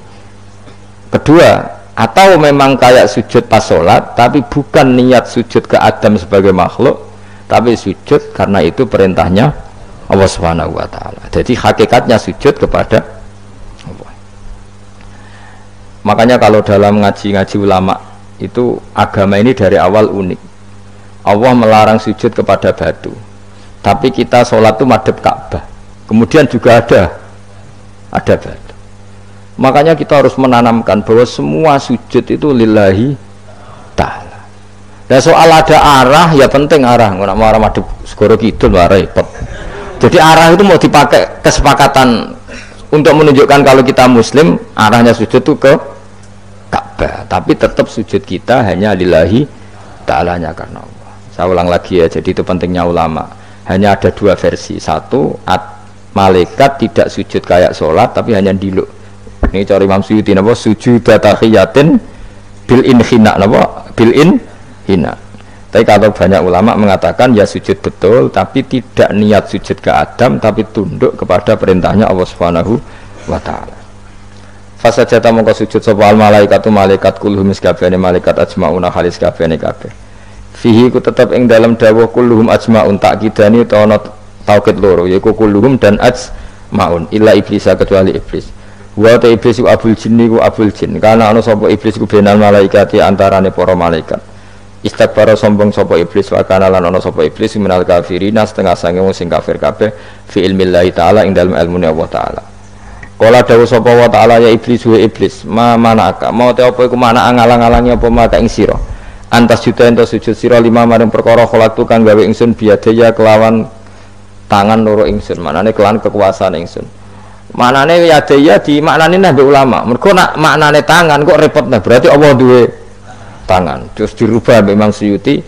Kedua, atau memang kayak sujud pas sholat, tapi bukan niat sujud ke Adam sebagai makhluk, tapi sujud karena itu perintahnya Allah Subhanahu wa ta'ala. Jadi hakikatnya sujud kepada Allah. Makanya kalau dalam ngaji-ngaji ulama itu, agama ini dari awal unik. Allah melarang sujud kepada batu, tapi kita sholat itu madhep Ka'bah, kemudian juga ada batu. Makanya kita harus menanamkan bahwa semua sujud itu lillahi ta'ala. Dan soal ada arah, ya penting arah. Nggak mau arah madhep segoro kidul, repot. Jadi arah itu mau dipakai kesepakatan untuk menunjukkan kalau kita muslim, arahnya sujud itu ke Ka'bah. Tapi tetap sujud kita hanya lillahi ta'alanya karena Allah. Saya ulang lagi ya, jadi itu pentingnya ulama. Hanya ada dua versi. Satu, malaikat tidak sujud kayak sholat, tapi hanya diluk. Ini cara Imam Suyuti napa sujud tahiyatin bil inhina napa bil inhina. Tapi kalau banyak ulama mengatakan ya sujud betul, tapi tidak niat sujud ke Adam, tapi tunduk kepada perintahnya Allah Subhanahu wa ta'ala. Fasajata mongko sujud sapa al malaikatu malaikat kulluhum sakabehane malaikat ajmauna halis kabehane kabeh. Fihi ku tetep ing dalam dawuh kulluhum ajmaun takkidani utawa taukid loro yaiku kulluhum dan ajmaun illa iblis kecuali iblis. Wa ta iblis ku abul jinni ku abul jin karena ana sapa iblis ku benal malaikati antarane para malaikat. Istakbara sombong sapa iblis wa kana lan ana sapa iblis minal kafirina setengah sange wong sing kafir kabeh fi ilmillahi taala ing dalem ilmune Allah taala. Kala dawuh sapa wa taala ya iblis wa iblis ma manaka mau te apa iku mana ngalang-alangi apa maka ing sira antas juta ento sujud sira lima maring perkara kholaqtu kang gawe ingsun biadaya kelawan tangan loro ingsun manane kelawan kekuasaan ingsun. Maknane yadaya di maknane nang ulama. Mergo nak maknane tangan kok repot nah. Berarti Allah duwe tangan. Terus dirubah Imam Suyuti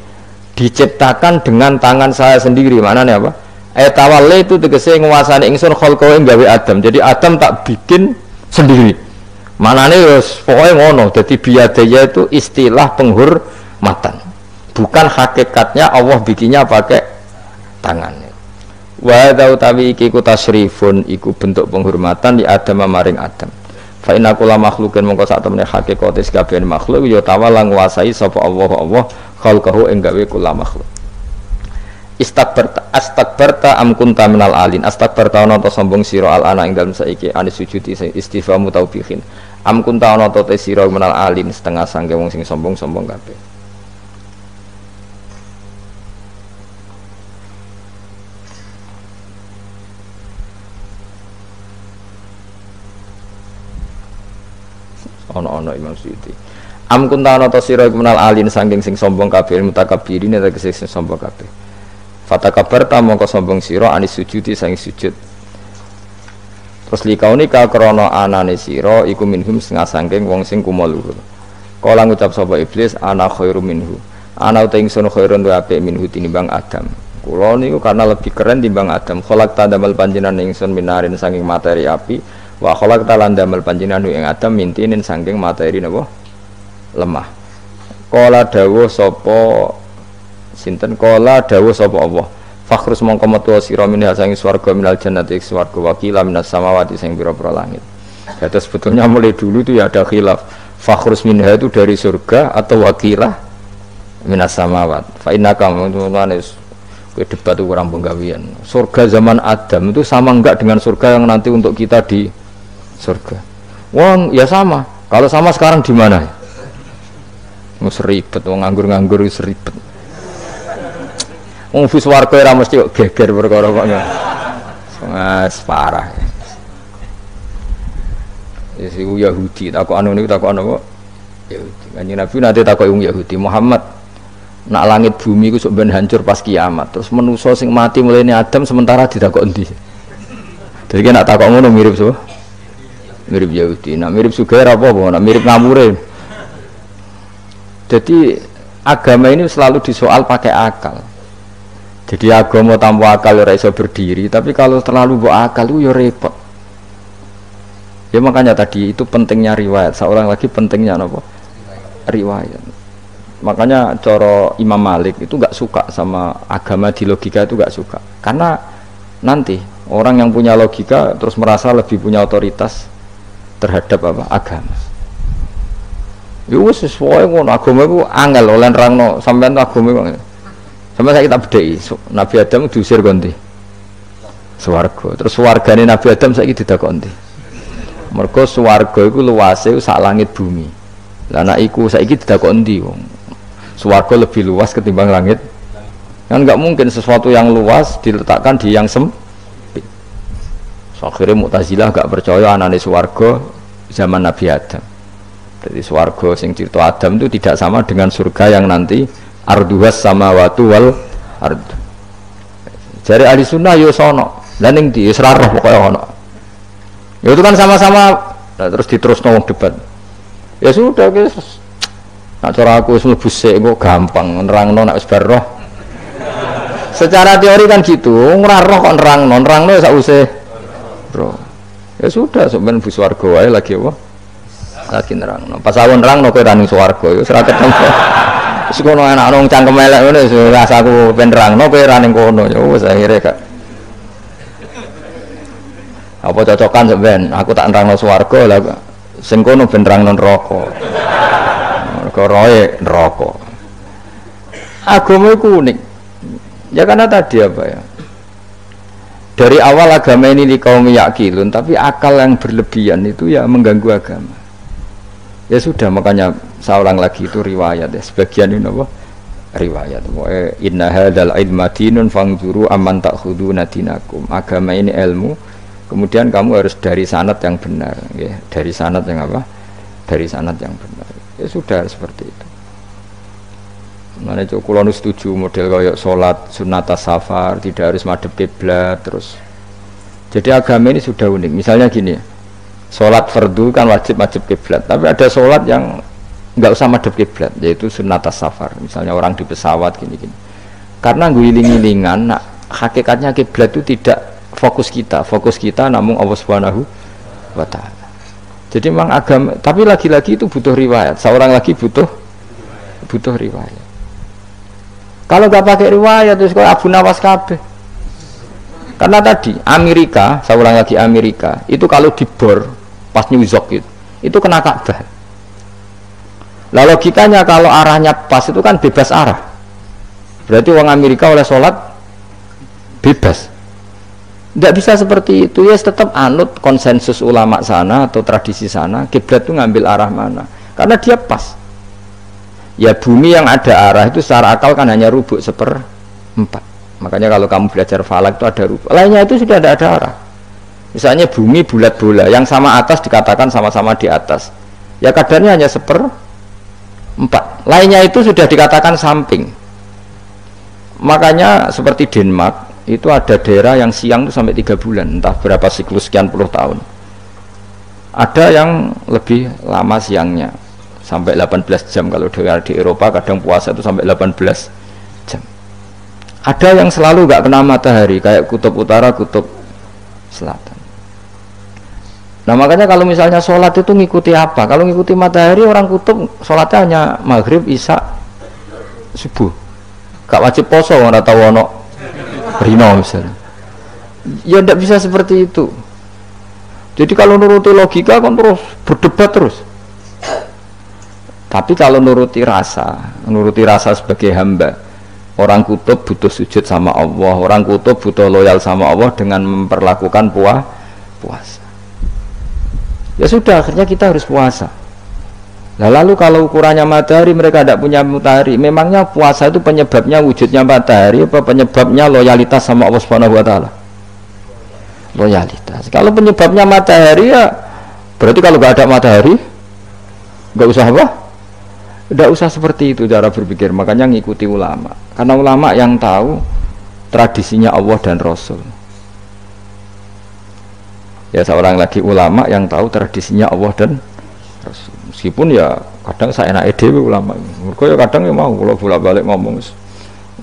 diciptakan dengan tangan saya sendiri. Maknane apa? Tawalli itu tegese nguasani ingsun khalqahu gawe Adam. Jadi Adam tak bikin sendiri. Maknane wis pokoke ngono. Dadi biyadaya itu istilah penghormatan. Bukan hakikatnya Allah bikinnya pakai tangan. Wa utawi iki ku tasrifun iku bentuk penghormatan di Adam maring Adam. Fa inna kulla makhluqin mongko sak temene hakikate kabeh makhluk ya tawala nguasai sapa Allah khalqahu ing gawe kula makhluk. Astakbarta am kunta minal alin. Astakbarta ana ta sombong sira al ana ing dalem saiki anis sujudi istifhamu taubihin. Am kunta ana ta sira minal alin setengah sangge wong sing sombong-sombong kabeh. Ono Imam Suyuti. Am kunta ana ta sira iku menal alin saking sing sombong kabeh mutakabbirin tegese sing sombong kabeh. Fatakabarta mongko sombong sira anis sujudi saking sujud. Terus likaunika krana anane sira iku minhum setengah saking wong sing kumo luhur. Kala ngucap sapa iblis ana khairu minhu. Ana uta ingsun khairun wa apik minhu tinimbang Adam. Kula niku karena lebih keren timbang Adam. Kholak tadamel panjenengan ingsun minarin saking materi api. Wa kholak talan damel panjenengan ing Adam mintinin saking materi napa lemah. Kala dawuh sapa sinten kala dawuh sapa Allah. Fakhrus mongko metu sira minha sangi swarga minal jannati swarga wakila minas samawati sing pira-pira langit. Ya sebetulnya mulai dulu itu ya ada khilaf. Fakhrus minha itu dari surga atau wakilah minas samawat. Fa innaka mutunanis ke debat itu kurang penggawian. Surga zaman Adam itu sama enggak dengan surga yang nanti untuk kita di surga? Wong ya sama. Kalau sama sekarang di mana? Seribet, wong nganggur-nganggur seribet. Wong fi swarga ora mesti kok geger perkara kok. Wes parah. Ya si Yahudi takok anu niku takok anu kok Yahudi. Kanjeng Nabi nate takok wong Yahudi, Muhammad nak langit bumi ku sok ben hancur pas kiamat. Terus manusa sing mati mulai Adam sementara ditakok endi? Jadi nak takok ngono mirip so. Mirip Yahudi. Nak mirip Sugair apa-apa, nak mirip ngawure. Jadi agama ini selalu disoal pakai akal. Jadi agama tanpa akal ora iso berdiri, tapi kalau terlalu bawa akal itu ya repot. Ya makanya tadi itu pentingnya riwayat. Seorang lagi pentingnya apa? Riwayat. Makanya coro Imam Malik itu gak suka sama agama di logika itu gak suka. Karena nanti orang yang punya logika terus merasa lebih punya otoritas terhadap apa? Agama. Ya wis sesuai ngono agama iku angel oleh nerangno sampean agama iku. Sampai saya kita bedheki Nabi Adam diusir konti swarga. Terus swargane Nabi Adam saiki didakoni. Mergo swarga iku luase sak langit bumi. Lah nek iku saiki didakoni ndi wong? Swarga lebih luas ketimbang langit. Kan enggak mungkin sesuatu yang luas diletakkan di yang sempit. So, akhirnya Mu'tazilah enggak percaya anane swarga zaman Nabi Adam. Jadi swarga sing cerita Adam itu tidak sama dengan surga yang nanti arduhas samawati wal ard. Jari ahli sunnah yo sono. Lah ning ndi wis ra roh pokoke ono. Ya itu kan sama-sama terus diterusno wong debat. Ya sudah guys. Nak cara aku wis mlebu sik kok gampang nerangno nek wis bar roh. Secara teori kan gitu, ora roh kok nerangno sakwise roh. Ya sudah sampeyan bu swarga wae lagi apa? Lagi nerangno. Pas awon nerangno kowe ra ning swarga ya wis ra ketemu. Wis kono enak nang cangkem elek ngono wis rasaku ben nerangno kowe ra ning kono ya wis akhire gak. Apa cocokan sampeyan? Aku tak nerangno swarga lah sing kono ben nerangno neraka. Roye neraka. Agama itu unik. Ya karena tadi apa ya? Dari awal agama ini di kaum yakilun, tapi akal yang berlebihan itu ya mengganggu agama. Ya sudah makanya saya ulang lagi itu riwayat ya. Sebagian ini apa? Riwayat. Inna hadzal ilma dinun fangzuru amman ta'khuduna dinakum. Agama ini ilmu. Kemudian kamu harus dari sanad yang benar, ya. Dari sanad yang apa? Dari sanad yang benar. Ya sudah seperti itu. Mana cok kulon setuju model kayak sholat sunat safar tidak harus madhep kiblat terus. Jadi agama ini sudah unik. Misalnya gini, sholat fardu kan wajib kiblat, tapi ada sholat yang nggak usah madhep kiblat, yaitu sunat safar. Misalnya orang di pesawat gini-gini. Karena guling-gilingan, nah, hakikatnya kiblat itu tidak fokus kita namun Allah Subhanahu wa Ta'ala. Jadi memang agama, tapi lagi-lagi itu butuh riwayat. Seorang lagi butuh riwayat. Kalau nggak pakai riwayat, terus kalau Abu Nawas kabeh. Karena tadi Amerika, seorang lagi Amerika, itu kalau dibor pas New York itu kena Ka'bah. Lah logikanya kalau arahnya pas itu kan bebas arah. Berarti orang Amerika oleh sholat bebas. Tidak bisa seperti itu, ya tetap anut konsensus ulama sana atau tradisi sana, kiblat itu ngambil arah mana, karena dia pas. Ya bumi yang ada arah itu secara akal kan hanya rubuk 1/4. Makanya kalau kamu belajar falak itu ada rubuk, lainnya itu sudah ada arah. Misalnya bumi bulat bola, yang sama atas dikatakan sama-sama di atas, ya kadarnya hanya 1/4. Lainnya itu sudah dikatakan samping. Makanya seperti Denmark, itu ada daerah yang siang itu sampai 3 bulan, entah berapa siklus sekian puluh tahun. Ada yang lebih lama siangnya sampai 18 jam. Kalau di Eropa kadang puasa itu sampai 18 jam. Ada yang selalu nggak kena matahari kayak kutub utara, kutub selatan. Nah makanya kalau misalnya sholat itu ngikuti apa? Kalau ngikuti matahari orang kutub sholatnya hanya maghrib, isya, subuh. Gak wajib poso orang tahu ono rino misalnya. Ya tidak bisa seperti itu. Jadi kalau nuruti logika kan terus berdebat terus. Tapi kalau nuruti rasa sebagai hamba, orang kutub butuh sujud sama Allah, orang kutub butuh loyal sama Allah dengan memperlakukan puasa. Ya sudah, akhirnya kita harus puasa. Nah, lalu kalau ukurannya matahari, mereka tidak punya matahari. Memangnya puasa itu penyebabnya wujudnya matahari apa penyebabnya loyalitas sama Allah Subhanahu wa taala? Loyalitas. Kalau penyebabnya matahari ya berarti kalau nggak ada matahari nggak usah apa? Nggak usah seperti itu cara berpikir. Makanya ngikuti ulama. Karena ulama yang tahu tradisinya Allah dan Rasul. Ya seorang lagi ulama yang tahu tradisinya Allah dan Rasul. Meskipun ya kadang saya enak dewe ulama. Mereka ya kadang ya mau kalau bolak-balik ngomong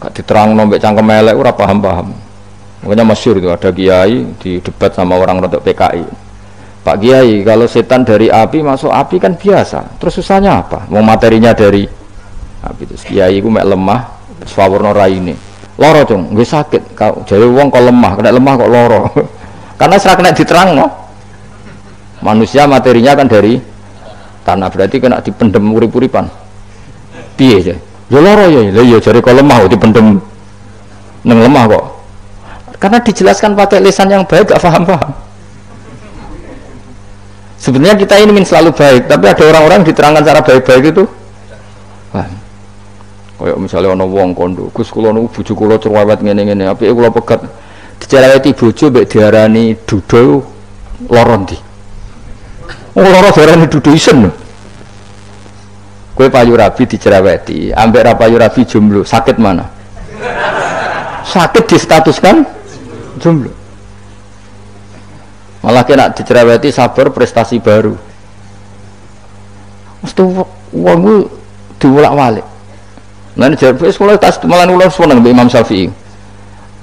gak diterang nombek cangkem elek ora paham-paham. Makanya masyhur itu ada kiai di debat sama orang rodok PKI. Pak Kiai, kalau setan dari api masuk api kan biasa. Terus susahnya apa? Mau materinya dari api. Terus kiai ku mek lemah, swawarna raine. Loro, Cung, nggih sakit. Jare wong kok lemah, kena lemah kok loro. Karena serak kena diterangno. Manusia materinya kan dari tanah, berarti kena dipendem urip-uripan. Piye ya? Ya loro ya. Lah ya jare kok lemah kok dipendem neng lemah kok. Karena dijelaskan pakai lisan yang baik gak paham-paham. Sebenarnya kita ini ingin selalu baik, tapi ada orang-orang diterangkan cara baik-baik itu. Wah. Kayak misalnya ana wong kondo, Gus kula niku bojo kula cerewet ngene-ngene, apike kula pegat dicereweti bojo mbek diarani duda lara ndi. Oh lara diarani duda isen. Kowe payu rabi dicereweti, ambek ra payu rabi jomblo, sakit mana? Sakit distatuskan jomblo. Malah kena dicereweti sabar prestasi baru. Mesti wong ku diwolak-walik. Nah ini jare sekolah tas malah ulah seneng mbek Imam Syafi'i.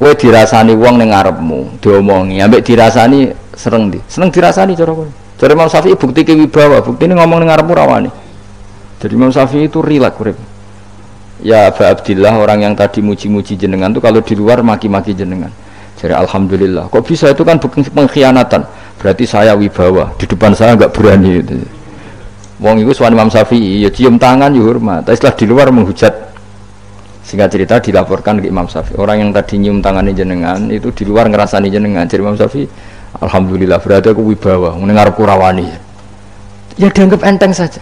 Kowe dirasani wong ning ngarepmu, diomongi, ambek dirasani seneng ndi? Seneng dirasani cara kowe. Jare Imam Syafi'i bukti ke wibawa, buktine ngomong ning ngarepmu rawani. Jadi Imam Syafi'i itu rileks urip. Ya Aba Abdillah, orang yang tadi muji-muji jenengan tuh kalau di luar maki-maki jenengan. Jadi alhamdulillah. Kok bisa itu kan bukan pengkhianatan. Berarti saya wibawa. Di depan saya enggak berani itu. Wong itu suami Imam Syafi'i, ya cium tangan ya hormat. Tapi setelah di luar menghujat. Singkat cerita dilaporkan ke Imam Syafi'i. Orang yang tadi nyium tangan jenengan itu di luar ngerasani jenengan. Jadi Imam Syafi'i, alhamdulillah berarti aku wibawa. Mendengar kurawani. Ya dianggap enteng saja.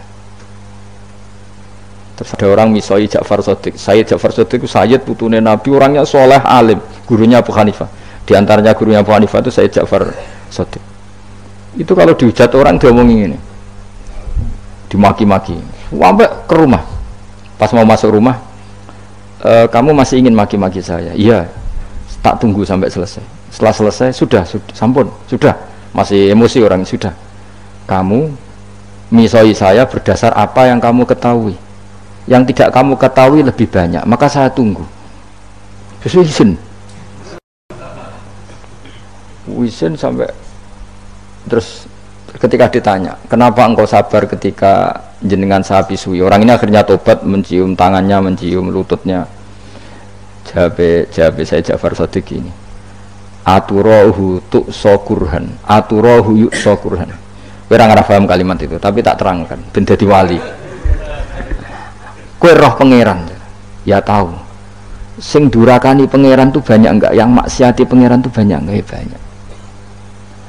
Terus ada orang misoi Ja'far Shadiq. Sayyid Ja'far Shadiq itu Sayyid putune Nabi, orangnya soleh alim, gurunya Abu Hanifah. Di antaranya gurunya Abu Hanifah itu Sayyid Ja'far Shadiq. Itu kalau dihujat orang diomongin ini, dimaki-maki. Sampai ke rumah. Pas mau masuk rumah, kamu masih ingin maki-maki saya? Iya. Tak tunggu sampai selesai. Setelah selesai sudah sampun, sudah. Masih emosi orang sudah. Kamu misoi saya berdasar apa yang kamu ketahui. Yang tidak kamu ketahui lebih banyak, maka saya tunggu. Wisen sampai terus ketika ditanya, kenapa engkau sabar ketika jenengan saya pisui? Orang ini akhirnya tobat, mencium tangannya, mencium lututnya. Jawab saya Ja'far Shadiq ini. Aturahu tu'sokurhan, aturahu yu'sokurhan. Orang nggak paham kalimat itu, tapi tak terangkan. Ben dadi wali. Kowe roh pangeran, ya tahu. Sing durakani pangeran tuh banyak enggak? Yang maksiati pangeran tuh banyak enggak? Ya banyak.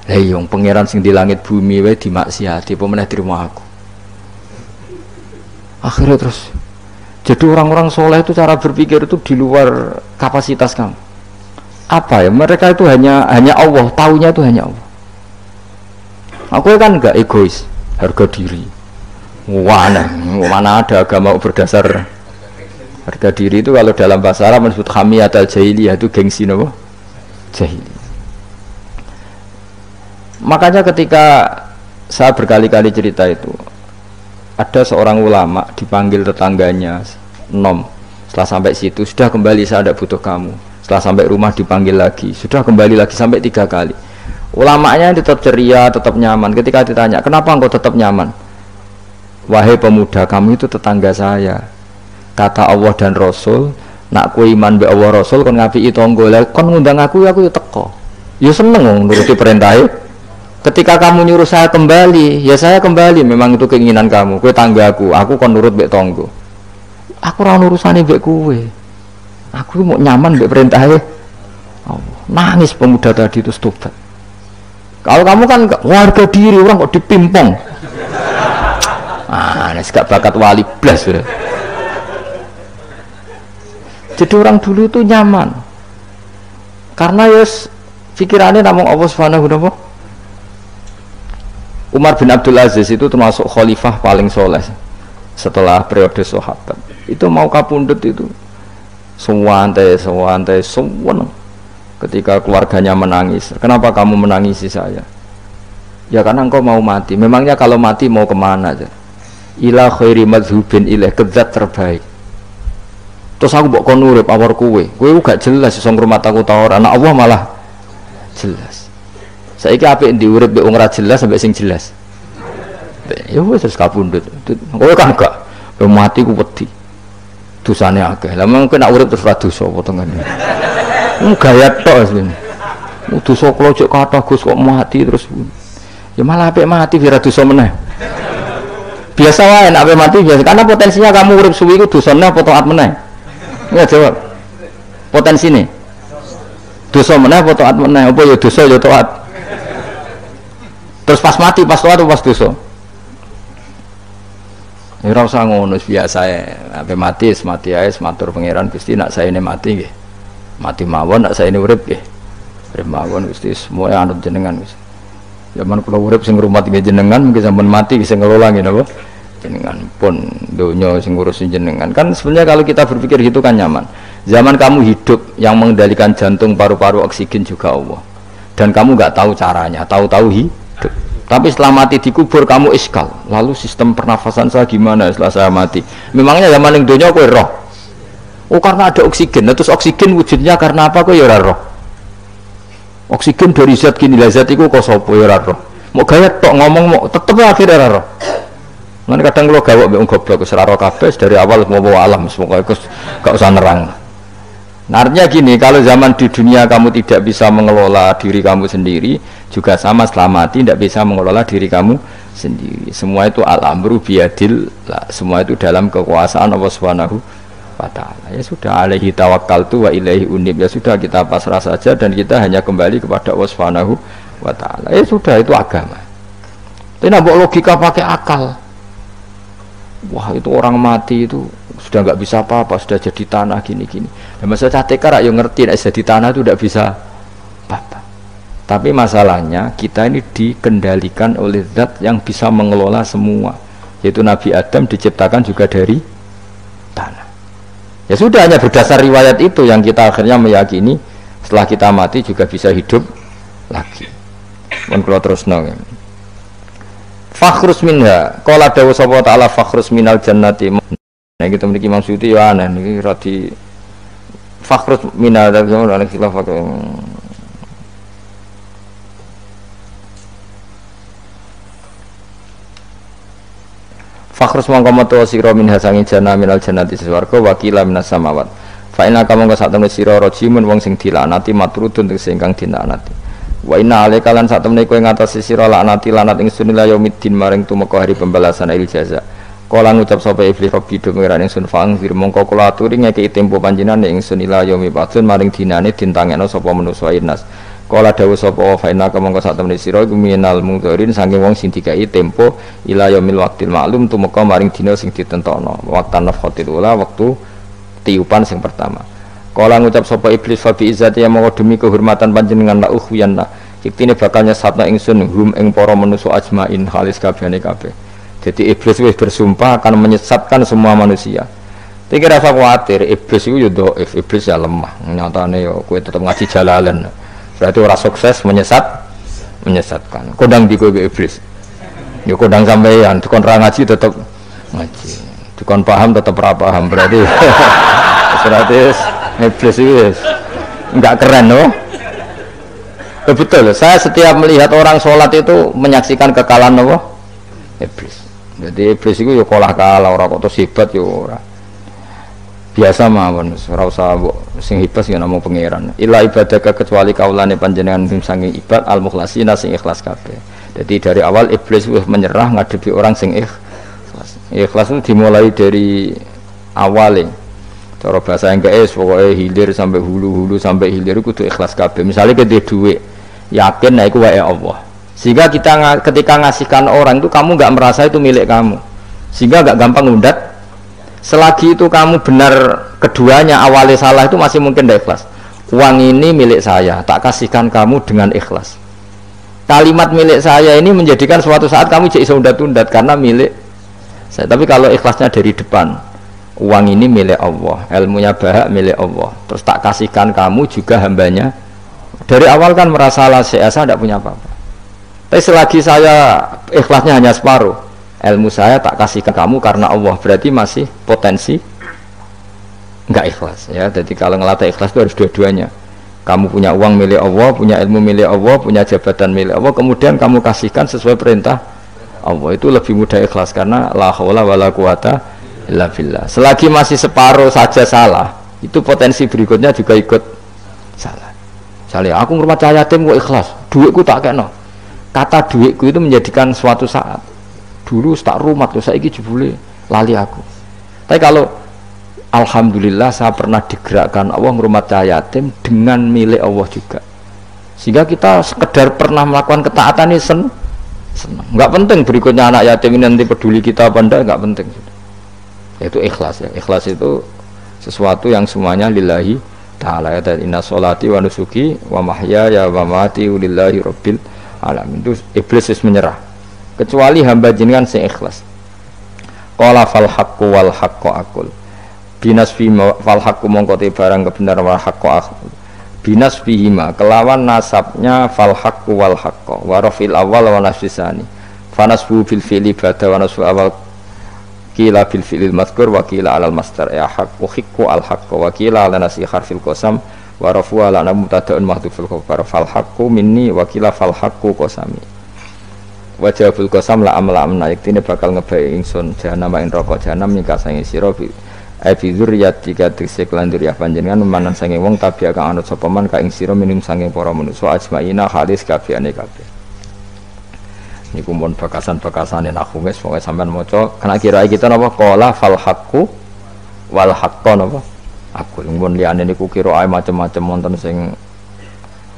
Lah yang pangeran sing di langit bumi wae dimaksiati, apa meneh terima aku. Akhirnya terus. Jadi orang-orang soleh itu cara berpikir itu di luar kapasitas kamu. Apa ya? Mereka itu hanya Allah, taunya itu hanya Allah. Aku kan enggak egois, harga diri. Mana ada agama berdasar harga diri itu. Kalau dalam bahasa Arab disebut hamiyat al-jahiliyah, itu gengsi apa? Jahili. Makanya ketika saya berkali-kali cerita itu, ada seorang ulama dipanggil tetangganya, Nom, setelah sampai situ, sudah kembali, saya tidak butuh kamu. Setelah sampai rumah dipanggil lagi, sudah kembali lagi, sampai 3 kali. Ulamanya tetap ceria, tetap nyaman. Ketika ditanya, kenapa engkau tetap nyaman? Wahai pemuda, kamu itu tetangga saya. Kata Allah dan Rasul, nak ku iman be Allah Rasul kon ngapiki tangga. Lah kon ngundang aku ya teko. Ya seneng nuruti perintahnya. Ketika kamu nyuruh saya kembali, ya saya kembali. Memang itu keinginan kamu. Kowe tanggaku, aku kon nurut be tangga. Aku ora urusane mbek kowe. Aku mau nyaman mbek perintahe Allah. Nangis pemuda tadi itu tobat. Kalau kamu kan warga diri, orang kok dipimpong. Ini gak bakat wali blas sudah. Jadi orang dulu itu nyaman. Karena yes pikirannya namung Allah Subhanahu wa ta'ala. Umar bin Abdul Aziz itu termasuk khalifah paling soleh setelah periode sahabat. Itu mau kapundhut itu sewantai sewenang ketika keluarganya menangis. Kenapa kamu menangisi saya? Ya karena engkau mau mati. Memangnya kalau mati mau kemana aja? Ila khairi madhubin ilaih, ke zat terbaik. Terus aku mbok kon urip awar kowe gak jelas iso ngrumat aku ta ora. Anak Allah malah jelas. Saiki apik ndi urip mbek wong ora jelas sampai sing jelas. Ya wis terus kapundhut. Kowe kan gak mati ku wedi. Dosane akeh. Lah mengko nek urip terus ra dosa apa tengene. Gaya tok wis. Dosa kula cek kathah Gus kok mati terus. Ya malah apik mati ora dosa meneh. Biasa wae nek apik mati biasa karena potensinya kamu urip suwi iku dosane apa taat meneh. Ya jawab. Potensine. Dosa meneh apa taat meneh? Apa ya dosa ya taat. Terus pas mati pas taat pas dosa. Ya ora usah ngono biasa ae. Ape mati ae matur pangeran Gusti nak saene mati nggih. Mati mawon nak saene urip nggih. Urip mawon Gusti semua anut jenengan Gusti. Zaman kula urip sing ngrumat nggih jenengan mungkin sampean mati bisa ngelola nggih napa? Jenengan pun donya sing ngurusin jenengan. Kan sebenarnya kalau kita berpikir gitu kan nyaman. Zaman kamu hidup yang mengendalikan jantung, paru-paru, oksigen juga Allah. Dan kamu nggak tahu caranya, tahu-tahu hidup. Tapi setelah mati dikubur kamu iskal. Lalu sistem pernafasan saya gimana setelah saya mati? Memangnya zaman yang dunia kowe roh. Oh karena ada oksigen. Nah, terus oksigen wujudnya karena apa kowe ya ora roh? Oksigen dari zat gini lah zat iku kok sapa ya ora roh. Mau gaya tok ngomong mau tetep akhirnya ora roh. Lan kadang kula gawok mbek wong goblok wis ora roh kabeh dari awal mau alam pokoke gak usah nerang. Nah, artinya gini, kalau zaman di dunia kamu tidak bisa mengelola diri kamu sendiri, juga sama setelah mati tidak bisa mengelola diri kamu sendiri. Semua itu al-amru biyadil, semua itu dalam kekuasaan Allah Subhanahu wa ta'ala. Ya sudah, alaihi tawakkaltu wa ilaihi unib. Ya sudah, kita pasrah saja dan kita hanya kembali kepada Allah Subhanahu wa ta'ala. Ya sudah, itu agama. Tapi nak logika pakai akal. Wah, itu orang mati itu sudah nggak bisa apa-apa, sudah jadi tanah gini-gini. Dan masa catekar yang ngerti, nek jadi tanah itu tidak bisa apa-apa. Tapi masalahnya kita ini dikendalikan oleh zat yang bisa mengelola semua, yaitu Nabi Adam diciptakan juga dari tanah. Ya sudah, hanya berdasar riwayat itu yang kita akhirnya meyakini setelah kita mati juga bisa hidup lagi. Mun kula terusno. Fakhrus minha, qala dawu sapa ta'ala fakhrus minal jannati. Nah kita memiliki Imam Suyuti ya aneh niki radi fakhrus minal jannati khilaf. Fakhrus mangko metu sira minha sanging jannah minal jannati swarga wakila minas samawat. Fa inna kamu sak temne sira rajimun wong sing dilanati matrudun sing kang dinaknati. Wa inna alaika lan sak temne kowe ngatasi sira laknati lanat ingsun ila yaumiddin maring tumeka hari pembalasan il jaza. Kala ngucap sapa iblis rabbi do pengiran ingsun fang fir mongko kula aturi ngeki tempo panjenengan ingsun ila yaumi batun maring dinane dintangekno sapa manusa inas. Kala dawuh sapa fa inna mongko sak temne sira iku minal mungdharin saking wong sing dikai tempo ila yaumil waqtil ma'lum tumeka maring dina sing ditentokno. Waqtan nafkhatil ula wektu tiupan sing pertama. Kala ngucap sapa iblis fa bi izzati mongko demi kehormatan panjenengan la ukhyanna iktine bakal nyesatna ingsun hum ing para manusa ajmain halis kabehane kabeh. Jadi iblis wis bersumpah akan menyesatkan semua manusia. Tapi rasa khawatir iblis itu ya dhaif, iblis ya lemah. Nyatane yo kowe tetep ngaji jalalan. Berarti ora sukses menyesatkan. Kodang di kowe iblis. Ya kodang sampeyan, dikon ra ngaji tetep ngaji. Dikon paham tetep ra paham. Berarti iblis itu enggak keren loh. Betul, saya setiap melihat orang sholat itu menyaksikan kekalahan apa? Iblis. Jadi iblis itu ya kalah orang kok hebat ya ora. Biasa mawon, ora usah sing hebat sing namung pangeran. Illa ibadaka kecuali kaulane panjenengan sing sange ibad al mukhlasina sing ikhlas kabeh. Jadi dari awal iblis wis menyerah ngadepi orang sing ikhlas. Ikhlas itu dimulai dari awalnya. Cara bahasa Inggris pokoknya hilir sampai hulu sampai hilir itu kudu ikhlas kabeh. Misalnya kita duit, yakin nah iku wae Allah. Sehingga kita ketika ngasihkan orang itu kamu nggak merasa itu milik kamu, sehingga nggak gampang ngundat. Selagi itu kamu benar keduanya awalnya salah itu masih mungkin tidak ikhlas. Uang ini milik saya, tak kasihkan kamu dengan ikhlas. Kalimat milik saya ini menjadikan suatu saat kamu jadi undat-undat karena milik saya. Tapi kalau ikhlasnya dari depan, uang ini milik Allah, ilmunya bahak milik Allah, terus tak kasihkan kamu juga hambanya. Dari awal kan merasa saya tidak punya apa-apa. Tapi selagi saya ikhlasnya hanya separuh, ilmu saya tak kasihkan kamu karena Allah, berarti masih potensi enggak ikhlas ya. Jadi kalau ngelatih ikhlas itu harus dua-duanya. Kamu punya uang milik Allah, punya ilmu milik Allah, punya jabatan milik Allah, kemudian kamu kasihkan sesuai perintah Allah, itu lebih mudah ikhlas karena la haula wala quwata illa billah. Selagi masih separuh saja salah, itu potensi berikutnya juga ikut salah. Misalnya aku ngurmat cahaya yatim kok ikhlas, duitku tak kena. Kata duitku itu menjadikan suatu saat dulu tak rumat loh, saiki jebule lali aku. Tapi kalau alhamdulillah saya pernah digerakkan Allah ngurmat cahaya yatim dengan milik Allah juga, sehingga kita sekedar pernah melakukan ketaatan ini senang. Nggak penting berikutnya anak yatim ini nanti peduli kita apa enggak, nggak penting. Itu ikhlas ya. Ikhlas itu sesuatu yang semuanya lillahi ta'ala ya. Inna sholati wa nusuki wa mahyaya wa mamati lillahi rabbil alamin. Itu iblis menyerah kecuali hamba jenengan sing ikhlas. Qala fal haqqu wal haqqu aqul binasfi fal haqqu mongko te barang kebenaran wal haqqu aqul binasfihima kelawan nasabnya fal haqqu wal haqqu wa rafil awal wa nasfisani fanasbu bil fi'li ba'da wa nasfu awal kila bil fi'lil mazkur wa kila alal masdar ya haqqu hiqqu al haqqu wa kila ala nasi harfil qasam wa rafu ala mubtada'un mahdhuful khabar fal haqqu minni wa kila fal haqqu qasami wa jawabul qasam la amna yaktine bakal ngebae ingsun jahanam ing neraka jahanam ning kasange sira bi dzurriyyati kadhise kelandur ya panjenengan manan sange wong tabi kang anut sapa man ka ing sira minum sange para manusa ajmaina halis kabehane kabeh. Niku mun bakasan-bakasane aku wis pokoke sampean maca kena kira kita napa qala fal haqqu wal haqqu napa aku mun liyane niku kira ae macam-macam wonten sing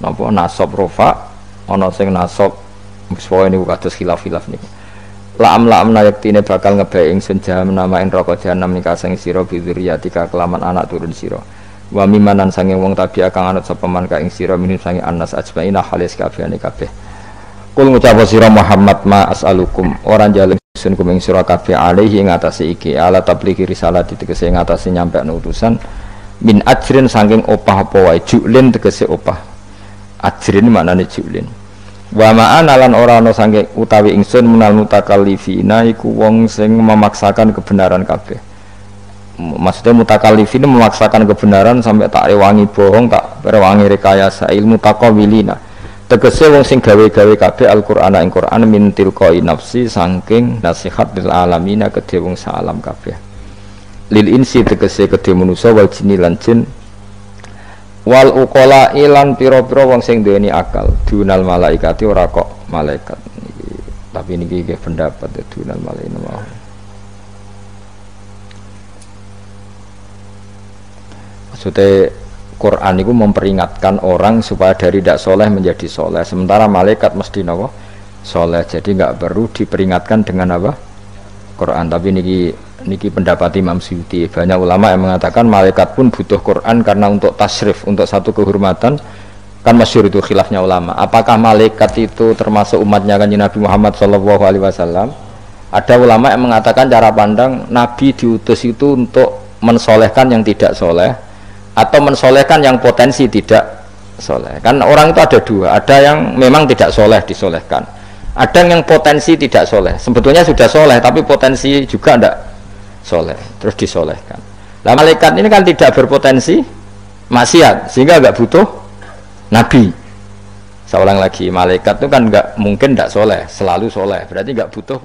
napa nasab rofa ana sing nasab pokoke niku kados khilaf-khilaf niku. La'am yaktine bakal ngebae ingsun jahanam namain neraka jahanam nika sing sira bidzuriyatika kelaman anak turun sira. Wa mimanan sange wong tabi kang anut sapa man ka ing sira minum sange anas ajmaina halis kabehane kabeh. Kul ngucap sira Muhammad ma as'alukum ora njaluk ingsun kum ing sira kabeh alaihi ing atase iki ala tablighi risalati tegese ing atase nyampe utusan min ajrin saking opah apa wae julin tegese opah. Ajrin maknane julin. Wa ma'ana lan ora ana sange utawi ingsun menal mutakallifina iku wong sing memaksakan kebenaran kabeh. Maksudnya mutakallifina memaksakan kebenaran sampai tak rewangi bohong, tak rewangi rekayasa ilmu taqawilina. Tegese wong sing gawe-gawe kabeh Al-Qur'an ing Qur'an min tilqai nafsi saking nasihat lil alamina kedhe wong salam kabeh. Lil insi tegese kedhe manusa wal jinni lan jin wal uqala ilan pira-pira wong sing duweni akal dunal malaikati ora kok malaikat niki tapi niki nggih pendapat dunal malaikat maksudnya Quran itu memperingatkan orang supaya dari tidak soleh menjadi soleh, sementara malaikat mesti nawa soleh, jadi nggak perlu diperingatkan dengan apa Quran. Tapi niki pendapat Imam Suyuti. Banyak ulama yang mengatakan malaikat pun butuh Quran karena untuk tasrif, untuk satu kehormatan. Kan masyhur itu khilafnya ulama. Apakah malaikat itu termasuk umatnya Kanjeng Nabi Muhammad SAW? Ada ulama yang mengatakan cara pandang Nabi diutus itu untuk mensolehkan yang tidak soleh atau mensolehkan yang potensi tidak soleh. Kan orang itu ada dua, ada yang memang tidak soleh disolehkan, ada yang potensi tidak soleh, sebetulnya sudah soleh tapi potensi juga tidak soleh terus disolehkan. Nah malaikat ini kan tidak berpotensi maksiat sehingga agak butuh nabi, Saya ulang lagi, malaikat itu kan nggak mungkin tidak soleh, selalu soleh. Berarti nggak butuh